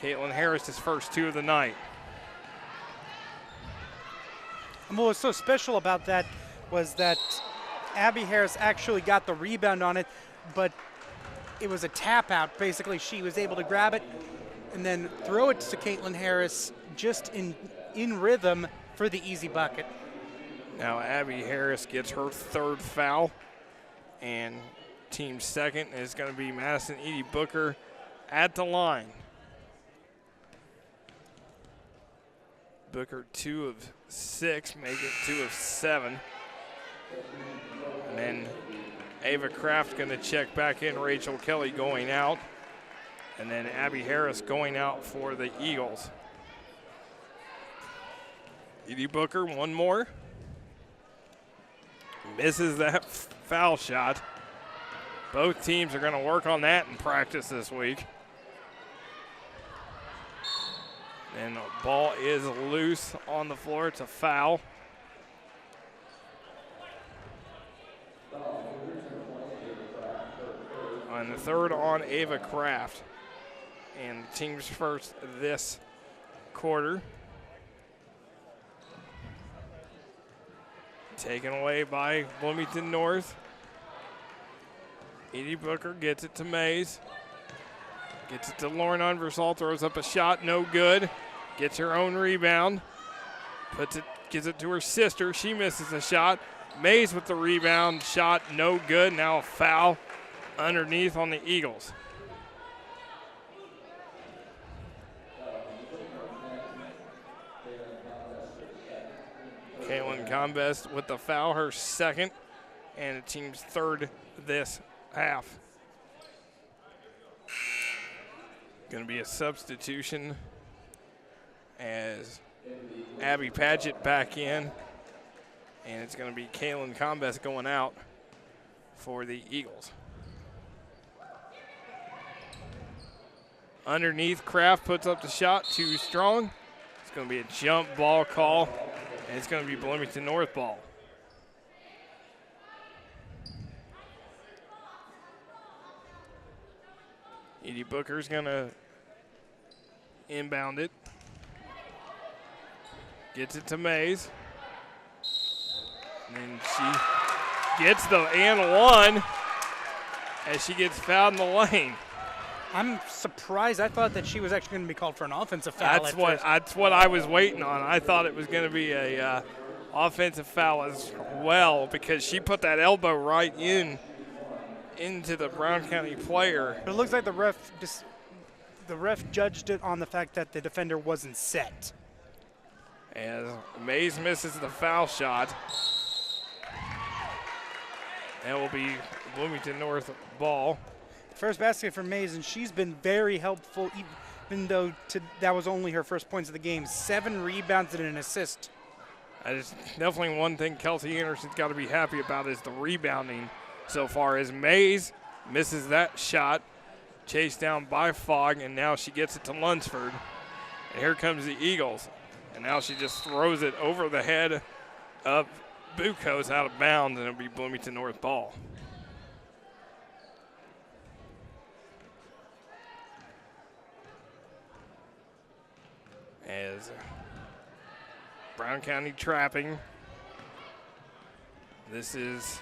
Caitlin Harris' first 2 of the night. And what was so special about that was that Abby Harris actually got the rebound on it, but it was a tap out. Basically, she was able to grab it and then throw it to Caitlin Harris just in rhythm for the easy bucket. Now Abby Harris gets her 3rd foul, and team's second is going to be Madison Edie Booker at the line. Booker 2 of 6, make it 2 of 7. And then Ava Kraft going to check back in, Rachel Kelly going out, and then Abby Harris going out for the Eagles. Edie Booker, one more. Misses that foul shot. Both teams are going to work on that in practice this week. And the ball is loose on the floor. It's a foul. And the 3rd on Ava Kraft. And the team's first this quarter. Taken away by Bloomington North. Edie Booker gets it to Mays. Gets it to Lauren Unversall, throws up a shot, no good. Gets her own rebound. Gives it to her sister. She misses a shot. Mays with the rebound, shot, no good. Now a foul underneath on the Eagles. Caitlin Combest with the foul, her 2nd, and the team's 3rd this half. Going to be a substitution as Abby Padgett back in, and it's going to be Caitlin Combest going out for the Eagles. Underneath, Kraft puts up the shot, too strong. It's going to be a jump ball call, and it's going to be Bloomington North ball. Edie Booker's going to inbound it. Gets it to Mays. And then she gets the and one as she gets fouled in the lane. I'm surprised. I thought that she was actually going to be called for an offensive foul. That's what I was waiting on. I thought it was going to be a offensive foul as well, because she put that elbow right into the Brown County player. But it looks like the ref judged it on the fact that the defender wasn't set. As Mays misses the foul shot. That will be Bloomington North ball. First basket for Mays, and she's been very helpful, even though that was only her first points of the game. 7 rebounds and an assist. Definitely one thing Kelsey Anderson's got to be happy about is the rebounding so far, as Mays misses that shot, chased down by Fogg, and now she gets it to Lunsford. And here comes the Eagles. And now she just throws it over the head of Bucos out of bounds, and it'll be Bloomington North ball. As Brown County trapping. This is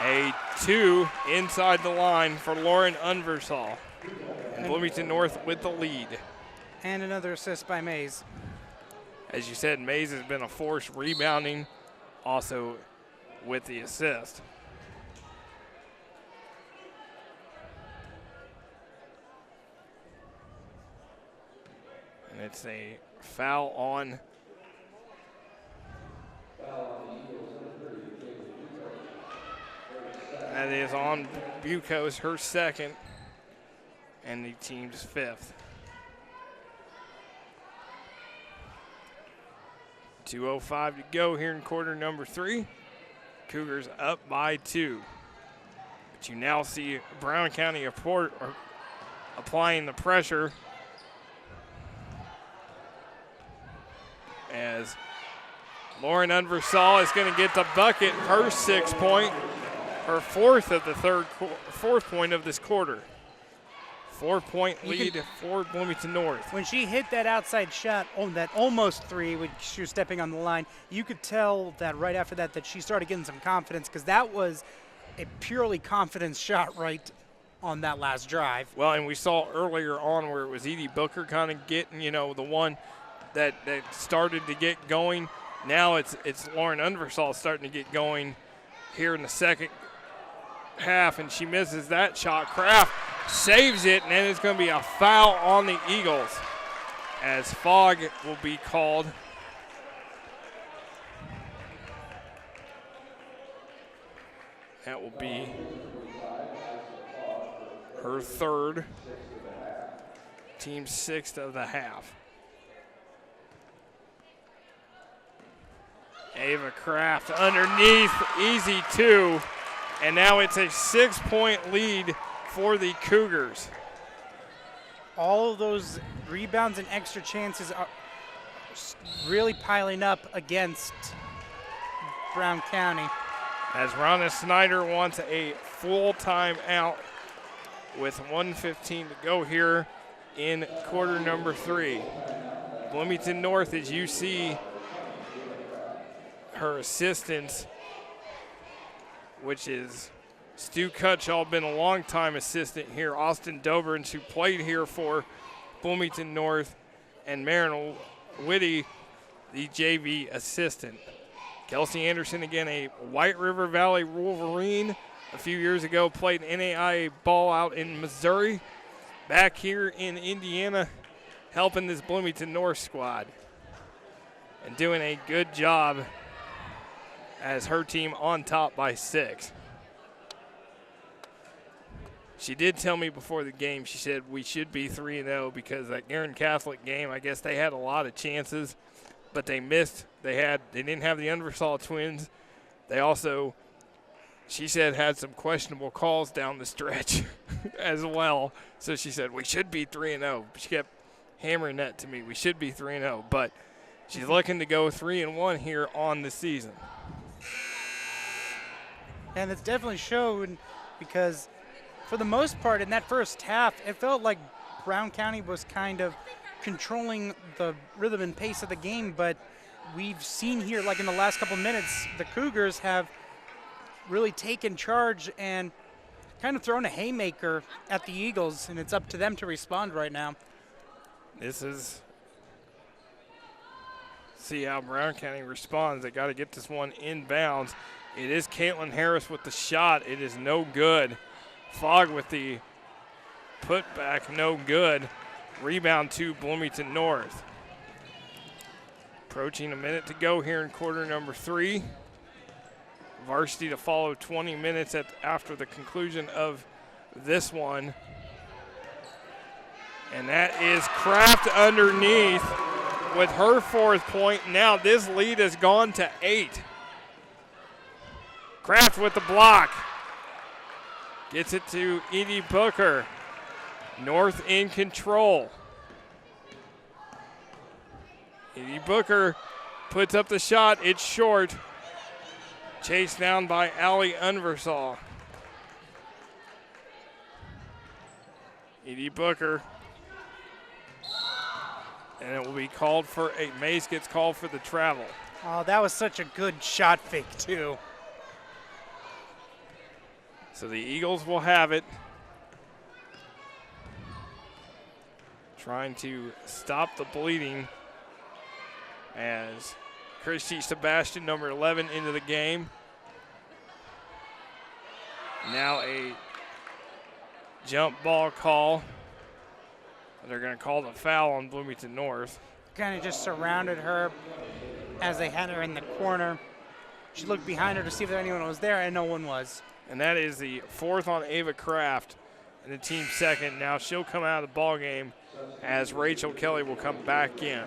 a 2 inside the line for Lauren Unversall. And Bloomington North with the lead. And another assist by Mays. As you said, Mays has been a force rebounding, also with the assist. And It's a foul on that is on Bucos, her second, and the team's fifth. 2:05 to go here in quarter number 3. Cougars up by 2. But you now see Brown County applying the pressure as Lauren Unversall is going to get the bucket, her 6th point, her 4th of the 4th point of this quarter. 4-point lead for Bloomington North. When she hit that outside shot, that almost 3, when she was stepping on the line, you could tell that right after that she started getting some confidence, because that was a purely confidence shot right on that last drive. Well, and we saw earlier on where it was Edie Booker kind of getting, the one that started to get going. Now it's Lauren Unversall starting to get going here in the second half, and she misses that shot. Kraft saves it, and then it's going to be a foul on the Eagles as Fogg will be called. That will be her 3rd, team 6th of the half. Ava Kraft underneath, easy 2, and now it's a 6-point lead for the Cougars. All of those rebounds and extra chances are really piling up against Brown County. As Rhonda Snyder wants a full timeout with 1:15 to go here in quarter number 3. Bloomington North, as you see, her assistants, which is Stu Cutshall, been a long-time assistant here. Austin Dobrins, who played here for Bloomington North, and Marin Whitty, the JV assistant. Kelsey Anderson, again, a White River Valley Wolverine. A few years ago, played NAIA ball out in Missouri. Back here in Indiana, helping this Bloomington North squad. And doing a good job as her team on top by 6. She did tell me before the game, she said we should be 3-0 because that Guerin Catholic game, I guess they had a lot of chances, but they missed. They didn't have the Unversall twins. They also, she said, had some questionable calls down the stretch as well. So she said we should be 3-0. She kept hammering that to me. We should be 3-0, but she's looking to go 3-1 here on the season. And it's definitely shown because for the most part in that first half, it felt like Brown County was kind of controlling the rhythm and pace of the game, but we've seen here, like in the last couple minutes, the Cougars have really taken charge and kind of thrown a haymaker at the Eagles, and it's up to them to respond right now. See how Brown County responds. They got to get this one inbounds. It is Caitlin Harris with the shot. It is no good. Fogg with the putback, no good. Rebound to Bloomington North. Approaching a minute to go here in quarter number 3. Varsity to follow 20 minutes after the conclusion of this one. And that is Kraft underneath with her 4th point. Now this lead has gone to 8. Kraft with the block. Gets it to Edie Booker. North in control. Edie Booker puts up the shot. It's short. Chased down by Allie Unversall. Edie Booker. And it will be called for Mace gets called for the travel. Oh, that was such a good shot fake, too. So the Eagles will have it. Trying to stop the bleeding as Christy Sebastian, number 11, into the game. Now a jump ball call They're going to call the foul on Bloomington North. Kind of just surrounded her as they had her in the corner. She looked behind her to see if anyone was there, and no one was. And that is the fourth on Ava Kraft and the team second. Now she'll come out of the ball game as Rachel Kelly will come back in.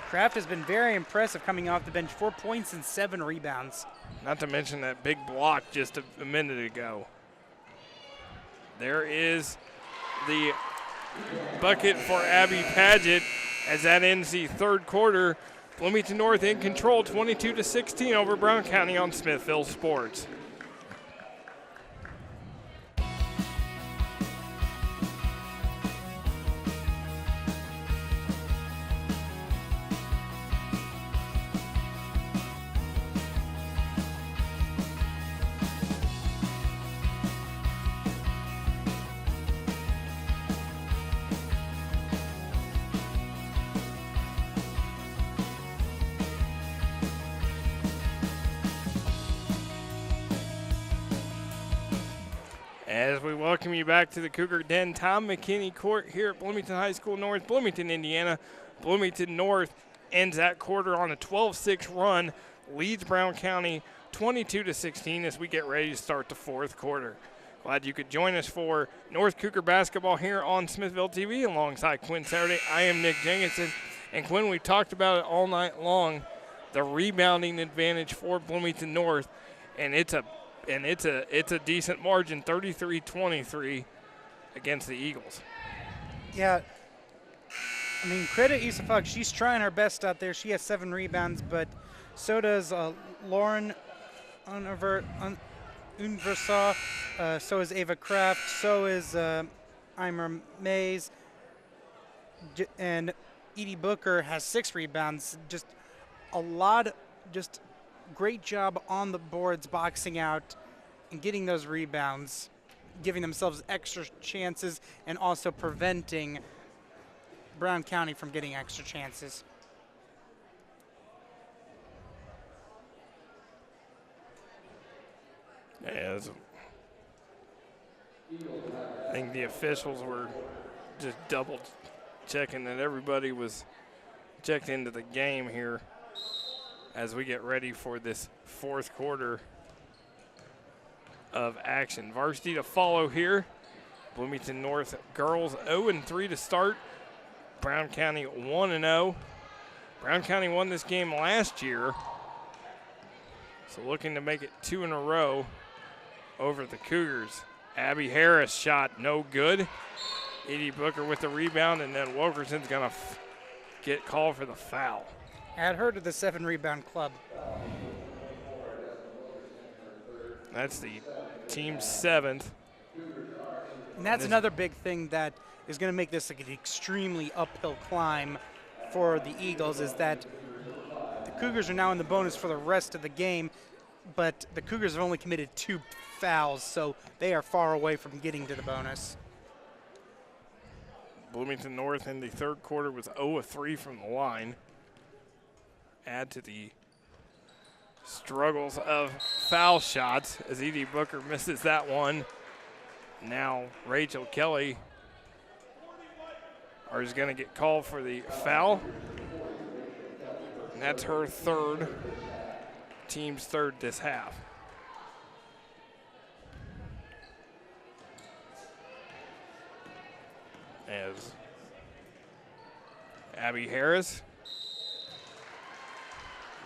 Kraft has been very impressive coming off the bench, 4 points and 7 rebounds. Not to mention that big block just a minute ago. There is the bucket for Abby Paget as that ends the third quarter. Bloomington North in control, 22-16 over Brown County on Smithville Sports. As we welcome you back to the Cougar Den, Tom McKinney Court here at Bloomington High School North, Bloomington, Indiana. Bloomington North ends that quarter on a 12-6 run, leads Brown County 22-16 as we get ready to start the fourth quarter. Glad you could join us for North Cougar basketball here on Smithville TV alongside Quinn Saturday. I am Nick Jenkinson, and Quinn, we talked about it all night long, the rebounding advantage for Bloomington North, and it's a decent margin, 33-23 against the Eagles. Yeah, I mean, credit Issa Fox. She's trying her best out there. She has 7 rebounds, but so does Lauren Unversaw, so is Ava Kraft, so is Eimer Mays, and Edie Booker has 6 rebounds. Just a lot, just great job on the boards, boxing out and getting those rebounds, giving themselves extra chances and also preventing Brown County from getting extra chances. Yeah, I think the officials were just double checking that everybody was checked into the game here as we get ready for this fourth quarter of action. Varsity to follow here. Bloomington North girls 0-3 to start. Brown County 1-0. Brown County won this game last year, so looking to make it 2 in a row over the Cougars. Abby Harris shot no good. Edie Booker with the rebound, and then Wilkerson's going to get called for the foul. Add her to the 7-rebound club. That's the team's 7th. And that's another big thing that is going to make this like an extremely uphill climb for the Eagles, is that the Cougars are now in the bonus for the rest of the game, but the Cougars have only committed 2 fouls, so they are far away from getting to the bonus. Bloomington North in the third quarter was 0-3 from the line. Add to the struggles of foul shots as Edie Booker misses that one. Now Rachel Kelly is going to get called for the foul. And that's her third, team's third this half. As Abby Harris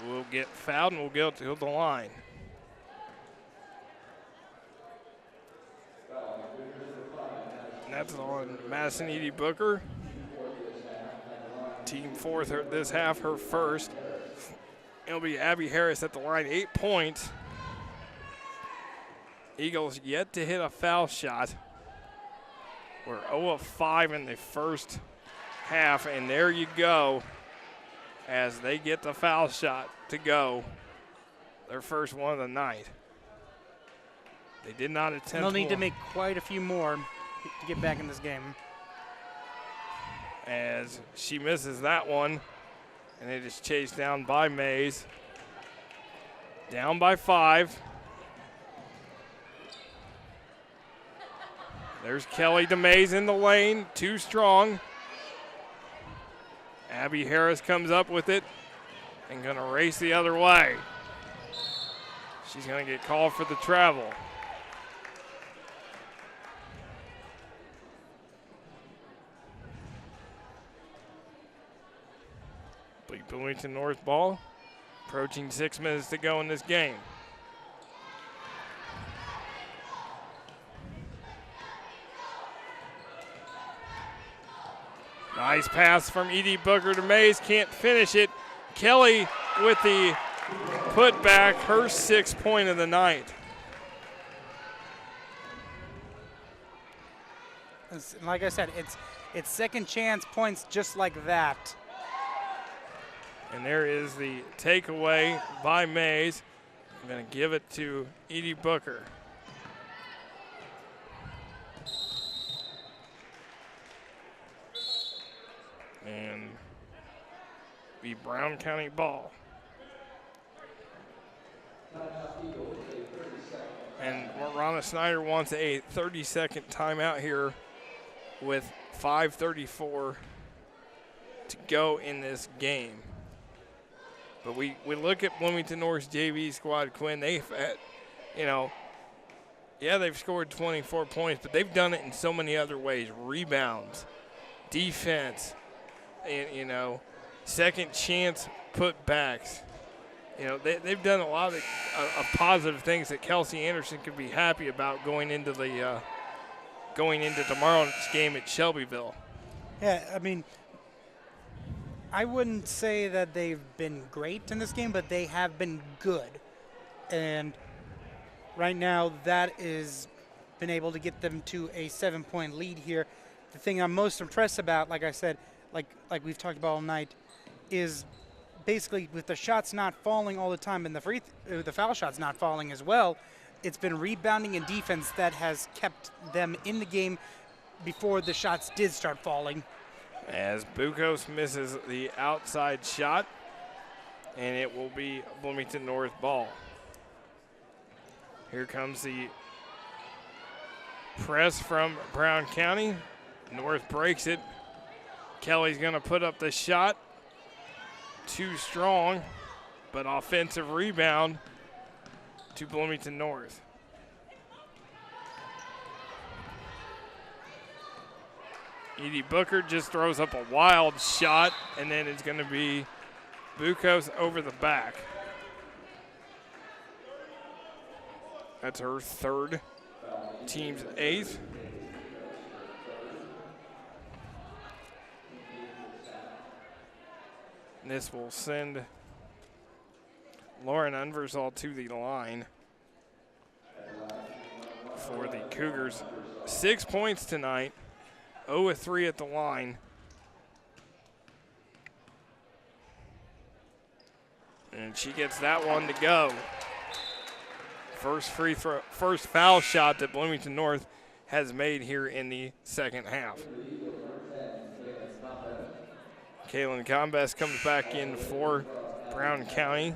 will get fouled and will go to the line. And that's on Madison Edie Booker. Team 4th this half, her first. It'll be Abby Harris at the line, 8 points. Eagles yet to hit a foul shot. We're 0-5 in the first half, and there you go as they get the foul shot to go. Their first one of the night. They did not attempt. They'll need to make quite a few more to get back in this game. As she misses that one, and it is chased down by Mays. Down by 5. There's Kelly DeMays in the lane, too strong. Abby Harris comes up with it and going to race the other way. She's going to get called for the travel. Bloomington North ball. Approaching 6 minutes to go in this game. Nice pass from Edie Booker to Mays. Can't finish it. Kelly with the putback, her 6th point of the night. Like I said, it's second chance points just like that. And there is the takeaway by Mays. I'm going to give it to Edie Booker. And be Brown County ball. And Ronna Snyder wants a 30-second timeout here with 5:34 to go in this game. But we look at Bloomington North's JV squad, Quinn. They've had, they've scored 24 points, but they've done it in so many other ways. Rebounds, defense, and, second chance putbacks. They've done a lot of positive things that Kelsey Anderson could be happy about going into tomorrow's game at Shelbyville. Yeah, I mean, I wouldn't say that they've been great in this game, but they have been good. And right now that is been able to get them to a 7-point lead here. The thing I'm most impressed about, like I said, like we've talked about all night, is basically with the shots not falling all the time and the foul shots not falling as well, it's been rebounding and defense that has kept them in the game before the shots did start falling. As Bukos misses the outside shot, and it will be Bloomington North ball. Here comes the press from Brown County. North breaks it. Kelly's going to put up the shot. Too strong, but offensive rebound to Bloomington North. Edie Booker just throws up a wild shot, and then it's going to be Bukos over the back. That's her 3rd, team's 8th. And this will send Lauren Unversall to the line for the Cougars. 6 points tonight. 0-3 at the line. And she gets that one to go. First foul shot that Bloomington North has made here in the second half. Kaylin Combest comes back in for Brown County,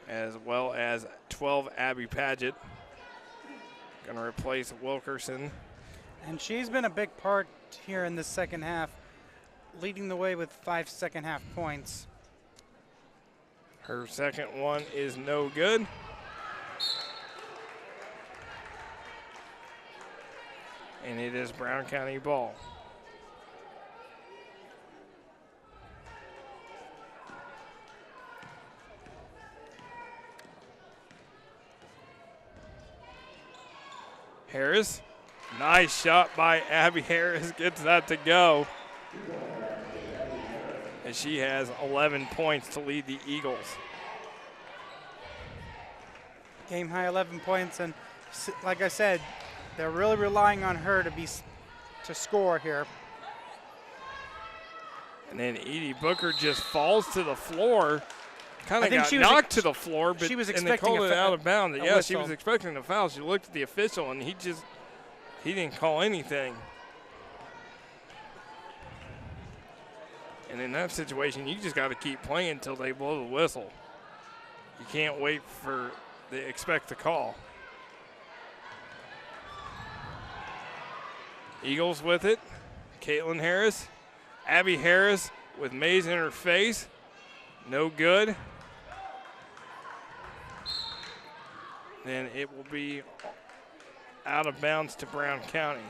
as well as 12 Abby Paget. Going to replace Wilkerson. And she's been a big part here in the second half, leading the way with 5 second-half points. Her second one is no good. And it is Brown County ball. Harris. Nice shot by Abby Harris. Gets that to go. And she has 11 points to lead the Eagles. Game high 11 points, and like I said, they're really relying on her to score here. And then Edie Booker just falls to the floor. Kind of got knocked to the floor, but she was and they called it out of bounds. Yeah, she whistle. was expecting a foul. She looked at the official, and he didn't call anything. And in that situation, you just got to keep playing until they blow the whistle. You can't wait for expect the call. Eagles with it. Caitlin Harris. Abby Harris with Mays in her face. No good. Then it will be out of bounds to Brown County.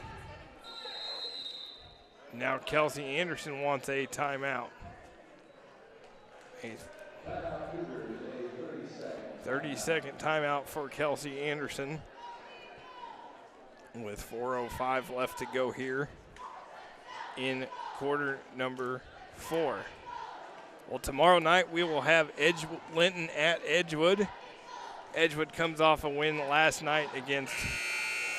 Now Kelsey Anderson wants a timeout. A 30-second timeout for Kelsey Anderson with 4:05 left to go here in quarter number 4. Well, tomorrow night we will have Linton at Edgewood. Edgewood comes off a win last night against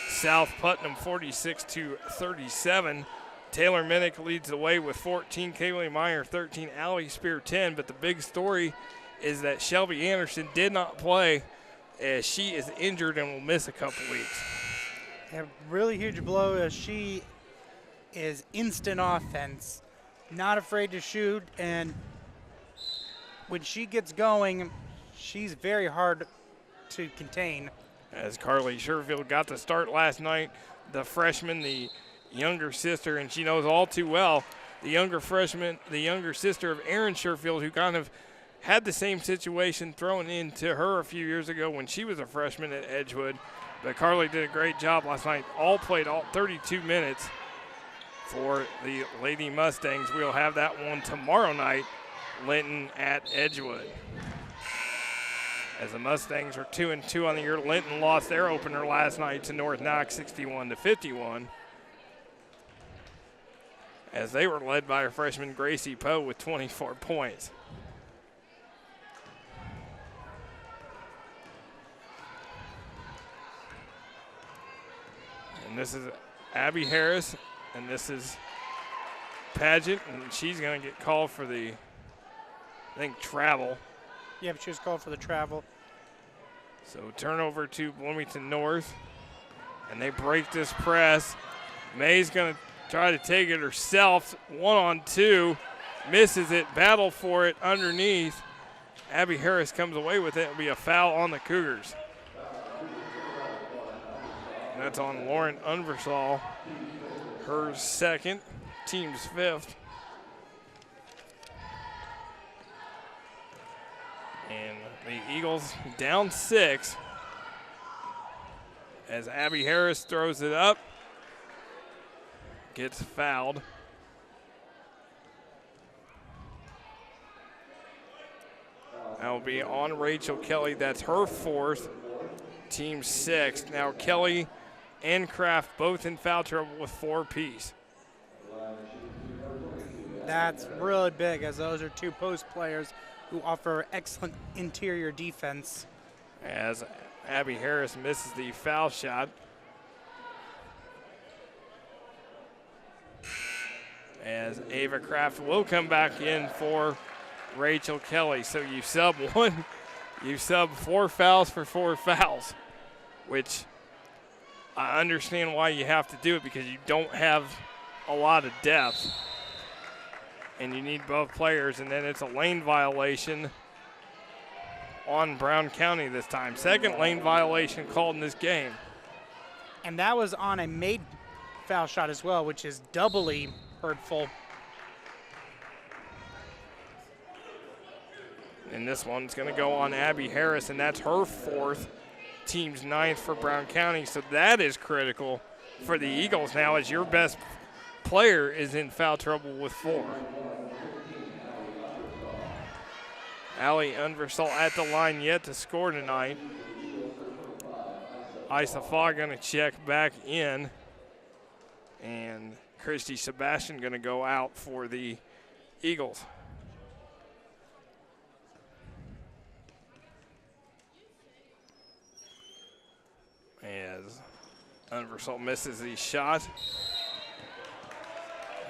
South Putnam 46-37. Taylor Minnick leads the way with 14, Kaylee Meyer 13, Allie Spear 10. But the big story is that Shelby Anderson did not play as she is injured and will miss a couple weeks. A really huge blow as she is instant offense, not afraid to shoot, and when she gets going, she's very hard to contain. As Carly Sherfield got the start last night, the freshman, the younger sister, and she knows all too well, the younger freshman, the younger sister of Erin Sherfield, who kind of had the same situation thrown into her a few years ago when she was a freshman at Edgewood. But Carly did a great job last night. Played all 32 minutes for the Lady Mustangs. We'll have that one tomorrow night, Linton at Edgewood. As the Mustangs are 2-2 on the year, Linton lost their opener last night to North Knox 61-51. As they were led by a freshman Gracie Poe with 24 points. And this is Abby Harris, and this is Paget, and she's going to get called for the, I think, travel. Yeah, but she was called for the travel. So turnover to Bloomington North, and they break this press. May's going to try to take it herself, 1-on-2, misses it, battle for it underneath. Abby Harris comes away with it. It'll be a foul on the Cougars. And that's on Lauren Unversall, her second, team's fifth. And the Eagles down 6 as Abby Harris throws it up. Gets fouled. That will be on Rachel Kelly. That's her 4th, team 6th. Now Kelly and Kraft both in foul trouble with 4 apiece. That's really big, as those are 2 post players who offer excellent interior defense. As Abby Harris misses the foul shot. As Ava Kraft will come back in for Rachel Kelly. So you sub 4 fouls for 4 fouls, which I understand why you have to do it, because you don't have a lot of depth and you need both players, and then it's a lane violation on Brown County this time. Second lane violation called in this game. And that was on a made foul shot as well, which is doubly hurtful. And this one's going to go on Abby Harris, and that's her 4th, team's 9th for Brown County. So that is critical for the Eagles now, as your best player is in foul trouble with 4. Allie Unversall at the line yet to score tonight. Isa Fogg going to check back in, and Christy Sebastian going to go out for the Eagles. As Unversall misses the shot,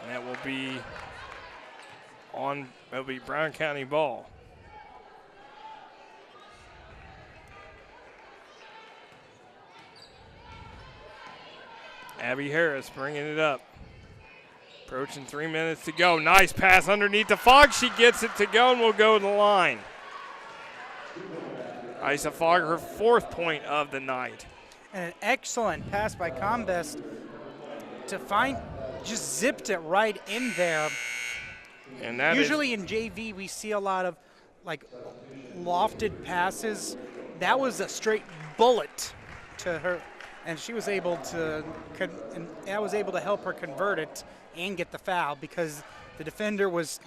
and that will be Brown County ball. Abby Harris bringing it up. Approaching 3 minutes to go. Nice pass underneath the Fogg. She gets it to go and will go to the line. Isa Fogg, her 4th point of the night. And an excellent pass by Combest. just zipped it right in there. And that Usually in JV, we see a lot of like lofted passes. That was a straight bullet to her, and she was able to, and I was able to help her convert it and get the foul because the defender was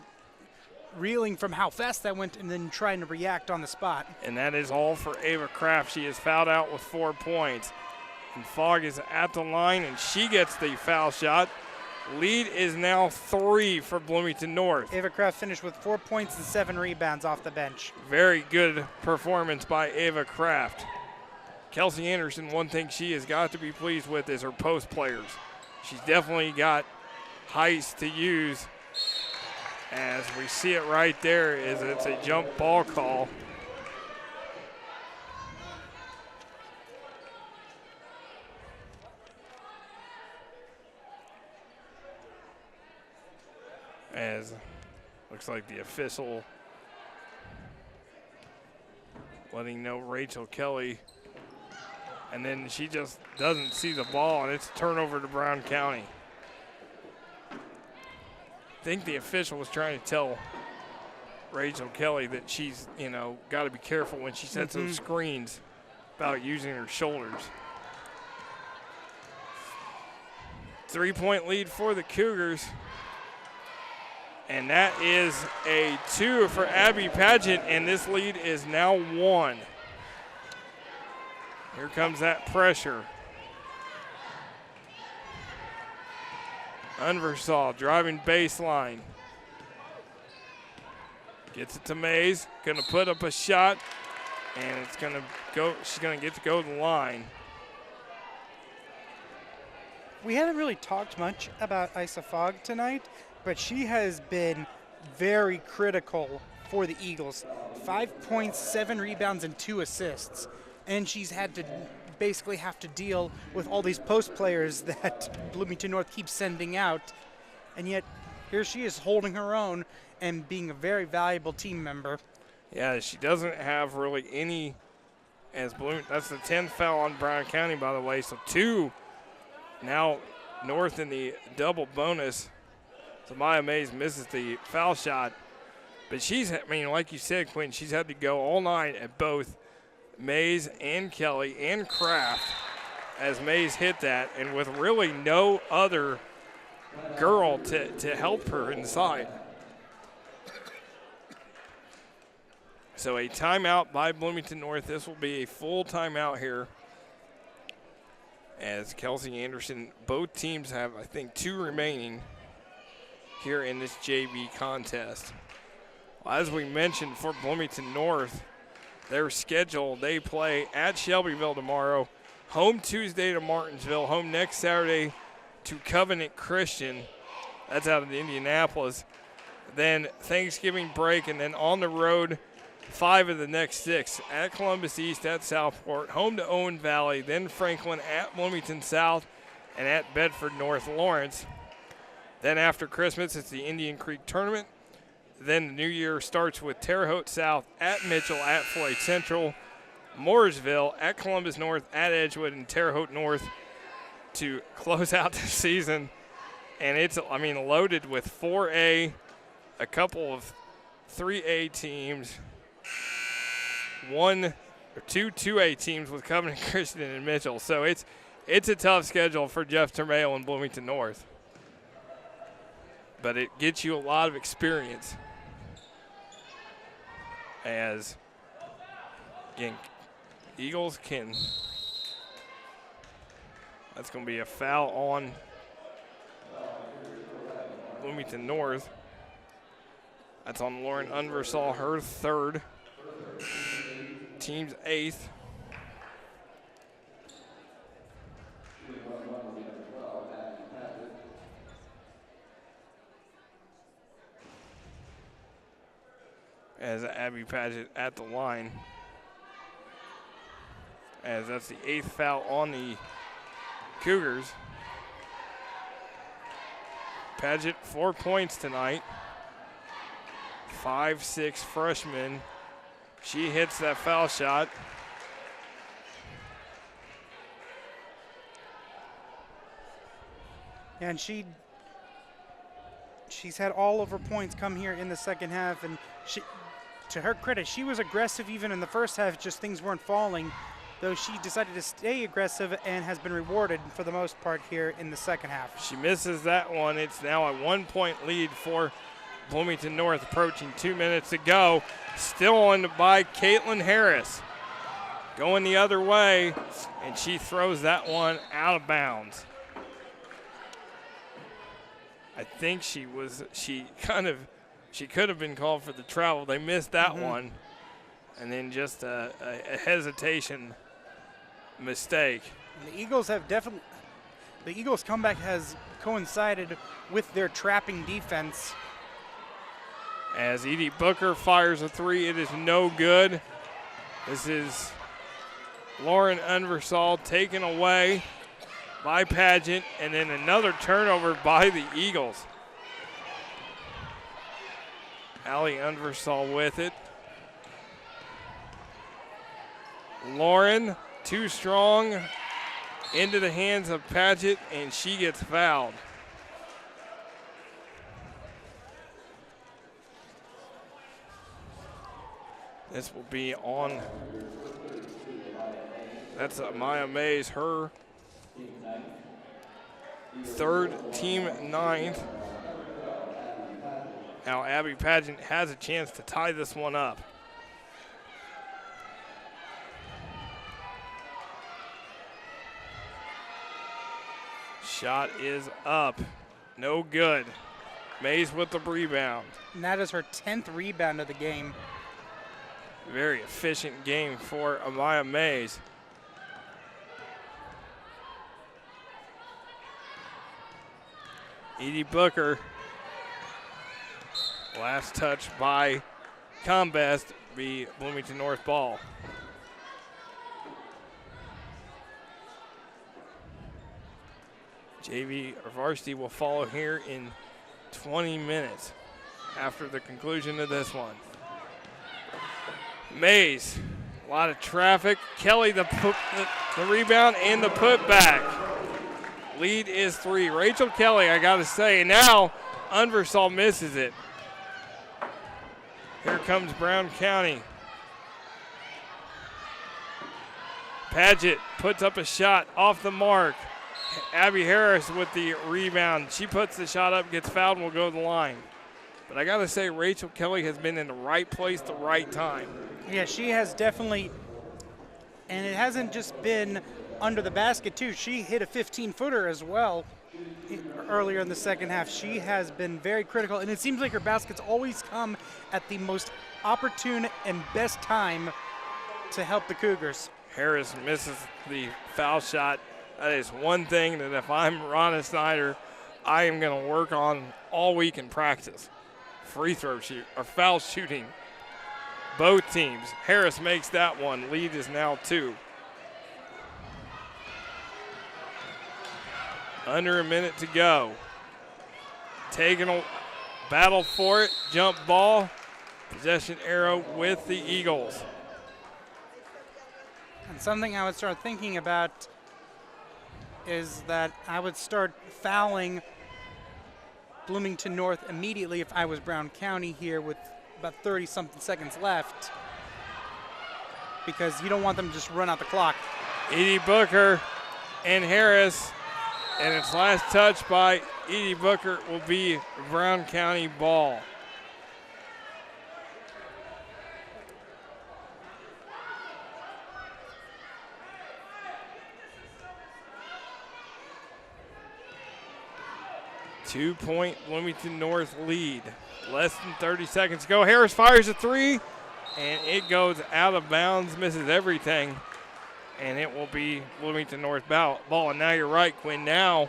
reeling from how fast that went and then trying to react on the spot. And that is all for Ava Kraft. She is fouled out with 4 points. And Fogg is at the line, and she gets the foul shot. Lead is now 3 for Bloomington North. Ava Kraft finished with 4 points and 7 rebounds off the bench. Very good performance by Ava Kraft. Kelsey Anderson, one thing she has got to be pleased with is her post players. She's definitely got height to use. As we see it right there, it's a jump ball call. As looks like the official letting know Rachel Kelly, and then she just doesn't see the ball, and it's a turnover to Brown County. I think the official was trying to tell Rachel Kelly that she's, got to be careful when she sets those screens about using her shoulders. 3-point lead for the Cougars. And that is a 2 for Abby Paget, and this lead is now 1. Here comes that pressure. Unversall driving baseline. Gets it to Mays, gonna put up a shot, and it's gonna go, she's gonna get to go to the line. We haven't really talked much about Isa Fogg tonight, but she has been very critical for the Eagles. 5 points, 7 rebounds, and 2 assists. And she's had to basically have to deal with all these post players that Bloomington North keeps sending out. And yet, here she is holding her own and being a very valuable team member. Yeah, she doesn't have really any, that's the 10th foul on Brown County, by the way, so 2 now North in the double bonus. So Maya Mays misses the foul shot. But like you said, Quinn, she's had to go all night at both Mays and Kelly and Kraft as Mays hit that, and with really no other girl to help her inside. So a timeout by Bloomington North. This will be a full timeout here. As Kelsey Anderson, both teams have, I think, 2 remaining here in this JV contest. Well, as we mentioned for Bloomington North, their schedule, they play at Shelbyville tomorrow, home Tuesday to Martinsville, home next Saturday to Covenant Christian. That's out of Indianapolis. Then Thanksgiving break, and then on the road, 5 of the next 6 at Columbus East, at Southport, home to Owen Valley, then Franklin, at Bloomington South, and at Bedford North Lawrence. Then after Christmas, it's the Indian Creek Tournament. Then the new year starts with Terre Haute South, at Mitchell, at Floyd Central, Mooresville, at Columbus North, at Edgewood, and Terre Haute North to close out the season. And it's, loaded with 4A, a couple of 3A teams, 1 or 2 2A teams with Covenant Christian and Mitchell. So it's a tough schedule for Jeff Termeo and Bloomington North. But it gets you a lot of experience. As, again, Eagles can, that's going to be a foul on Bloomington North. That's on Lauren Unversall, her 3rd. Team's 8th. As Abby Paget at the line. As that's the 8th foul on the Cougars. Paget, 4 points tonight. 5'6" freshman. She hits that foul shot. And she's had all of her points come here in the second half, and to her credit, she was aggressive even in the first half, just things weren't falling, though she decided to stay aggressive and has been rewarded for the most part here in the second half. She misses that one. It's now a 1-point lead for Bloomington North, approaching 2 minutes to go. Still on by Caitlin Harris. Going the other way, and she throws that one out of bounds. I think she could have been called for the travel. They missed that one, and then just a hesitation mistake. And the Eagles' comeback has coincided with their trapping defense. As Edie Booker fires a three, it is no good. This is Lauren Unversall taken away by Pageant, and then another turnover by the Eagles. Allie Unversall with it. Lauren, too strong, into the hands of Paget, and she gets fouled. This will be on. That's Maya Mays, her third, team ninth. Now Abby Pageant has a chance to tie this one up. Shot is up. No good. Mays with the rebound. And that is her 10th rebound of the game. Very efficient game for Amaya Mays. Edie Booker. Last touch by Combest, be Bloomington North ball. JV or Varsity will follow here in 20 minutes after the conclusion of this one. Mays, a lot of traffic. Kelly the rebound and the putback. Lead is 3. Rachel Kelly, I got to say, now Unversall misses it. Here comes Brown County. Paget puts up a shot off the mark. Abby Harris with the rebound. She puts the shot up, gets fouled, and will go to the line. But I got to say, Rachel Kelly has been in the right place, the right time. Yeah, she has definitely, and it hasn't just been under the basket, too. She hit a 15-footer as well earlier in the second half. She has been very critical, and it seems like her baskets always come at the most opportune and best time to help the Cougars. Harris misses the foul shot. That is one thing that if I'm Ronna Snyder, I am going to work on all week in practice. Free throw shoot or foul shooting. Both teams. Harris makes that one. Lead is now 2. Under a minute to go. Taking a battle for it. Jump ball. Possession arrow with the Eagles. And something I would start thinking about is that I would start fouling Bloomington North immediately if I was Brown County here with about 30-something seconds left, because you don't want them to just run out the clock. Edie Booker and Harris, and its last touch by Edie Booker will be Brown County ball. Two-point Bloomington North lead. Less than 30 seconds to go. Harris fires a three, and it goes out of bounds, misses everything, and it will be Bloomington North ball. And now you're right, Quinn. Now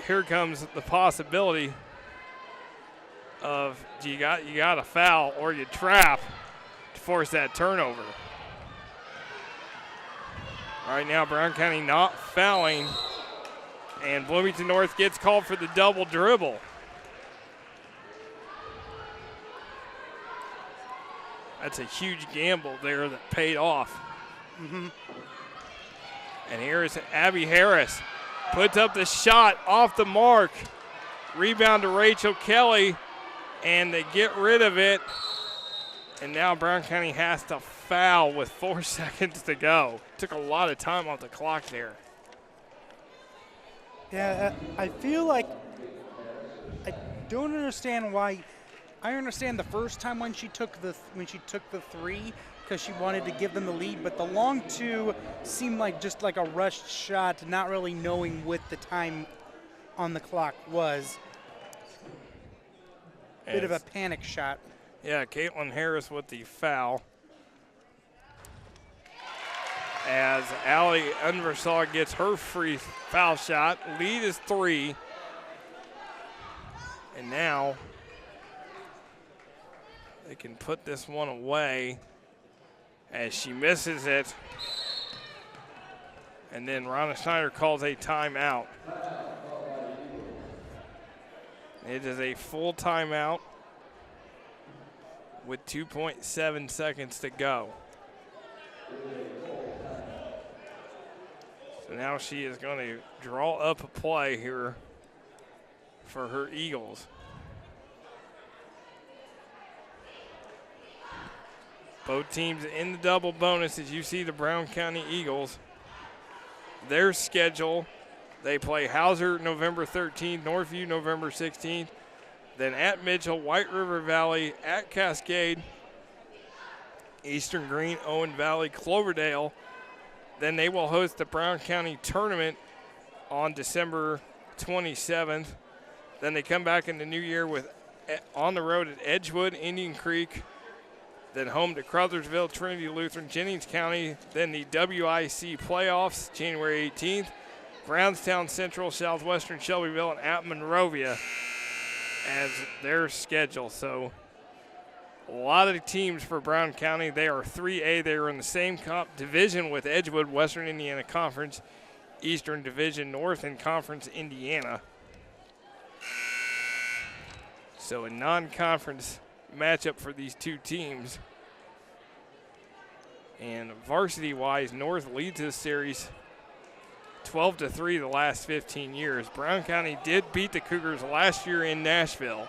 here comes the possibility of you got a foul or you trap to force that turnover. Right now, Brown County not fouling. And Bloomington North gets called for the double dribble. That's a huge gamble there that paid off. And here is Abby Harris. puts up the shot off the mark. Rebound to Rachel Kelly, and they get rid of it. And now Brown County has to foul with 4 seconds to go. Took a lot of time off the clock there. Yeah, I feel like I don't understand why. I understand the first time when she took the three because she wanted to give them the lead, but the long two seemed like just like a rushed shot, not really knowing what the time on the clock was. Bit of a panic shot. Yeah, Caitlin Harris with the foul. As Allie Unversall gets her free foul shot. Lead is 3. And now they can put this one away as she misses it. And then Ronna Schneider calls a timeout. It is a full timeout with 2.7 seconds to go. So now she is going to draw up a play here for her Eagles. Both teams in the double bonus as you see the Brown County Eagles. Their schedule, they play Hauser November 13th, Northview November 16th, then at Mitchell, White River Valley, at Cascade, Eastern Green, Owen Valley, Cloverdale. Then they will host the Brown County Tournament on December 27th. Then they come back in the new year with on the road at Edgewood, Indian Creek, then home to Crothersville, Trinity Lutheran, Jennings County, then the WIC playoffs January 18th, Brownstown Central, Southwestern Shelbyville, and at Monrovia as their schedule. So a lot of teams for Brown County. They are 3A. They are in the same division with Edgewood, Western Indiana Conference, Eastern Division North, and Conference Indiana. So a non-conference matchup for these two teams. And varsity-wise, North leads this series 12-3 the last 15 years. Brown County did beat the Cougars last year in Nashville.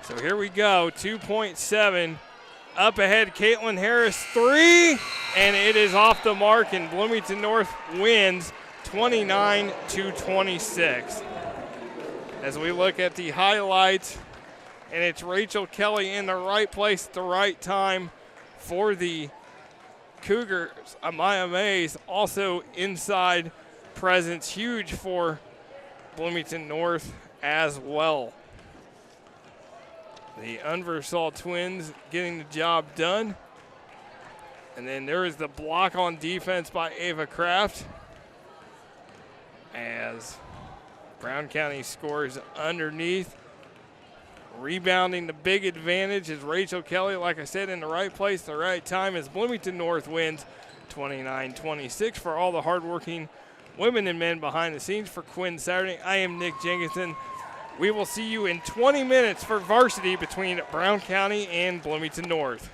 So here we go, 2.7. Up ahead, Caitlin Harris, 3, and it is off the mark, and Bloomington North wins 29-26. As we look at the highlights, and it's Rachel Kelly in the right place at the right time for the Cougars. Amaya Mays also inside presence, huge for Bloomington North as well. The Unversall twins getting the job done. And then there is the block on defense by Ava Kraft as Brown County scores underneath. Rebounding the big advantage is Rachel Kelly, like I said, in the right place, the right time as Bloomington North wins 29-26. For all the hardworking women and men behind the scenes for Quinn Saturday, I am Nick Jenkinson. We will see you in 20 minutes for varsity between Brown County and Bloomington North.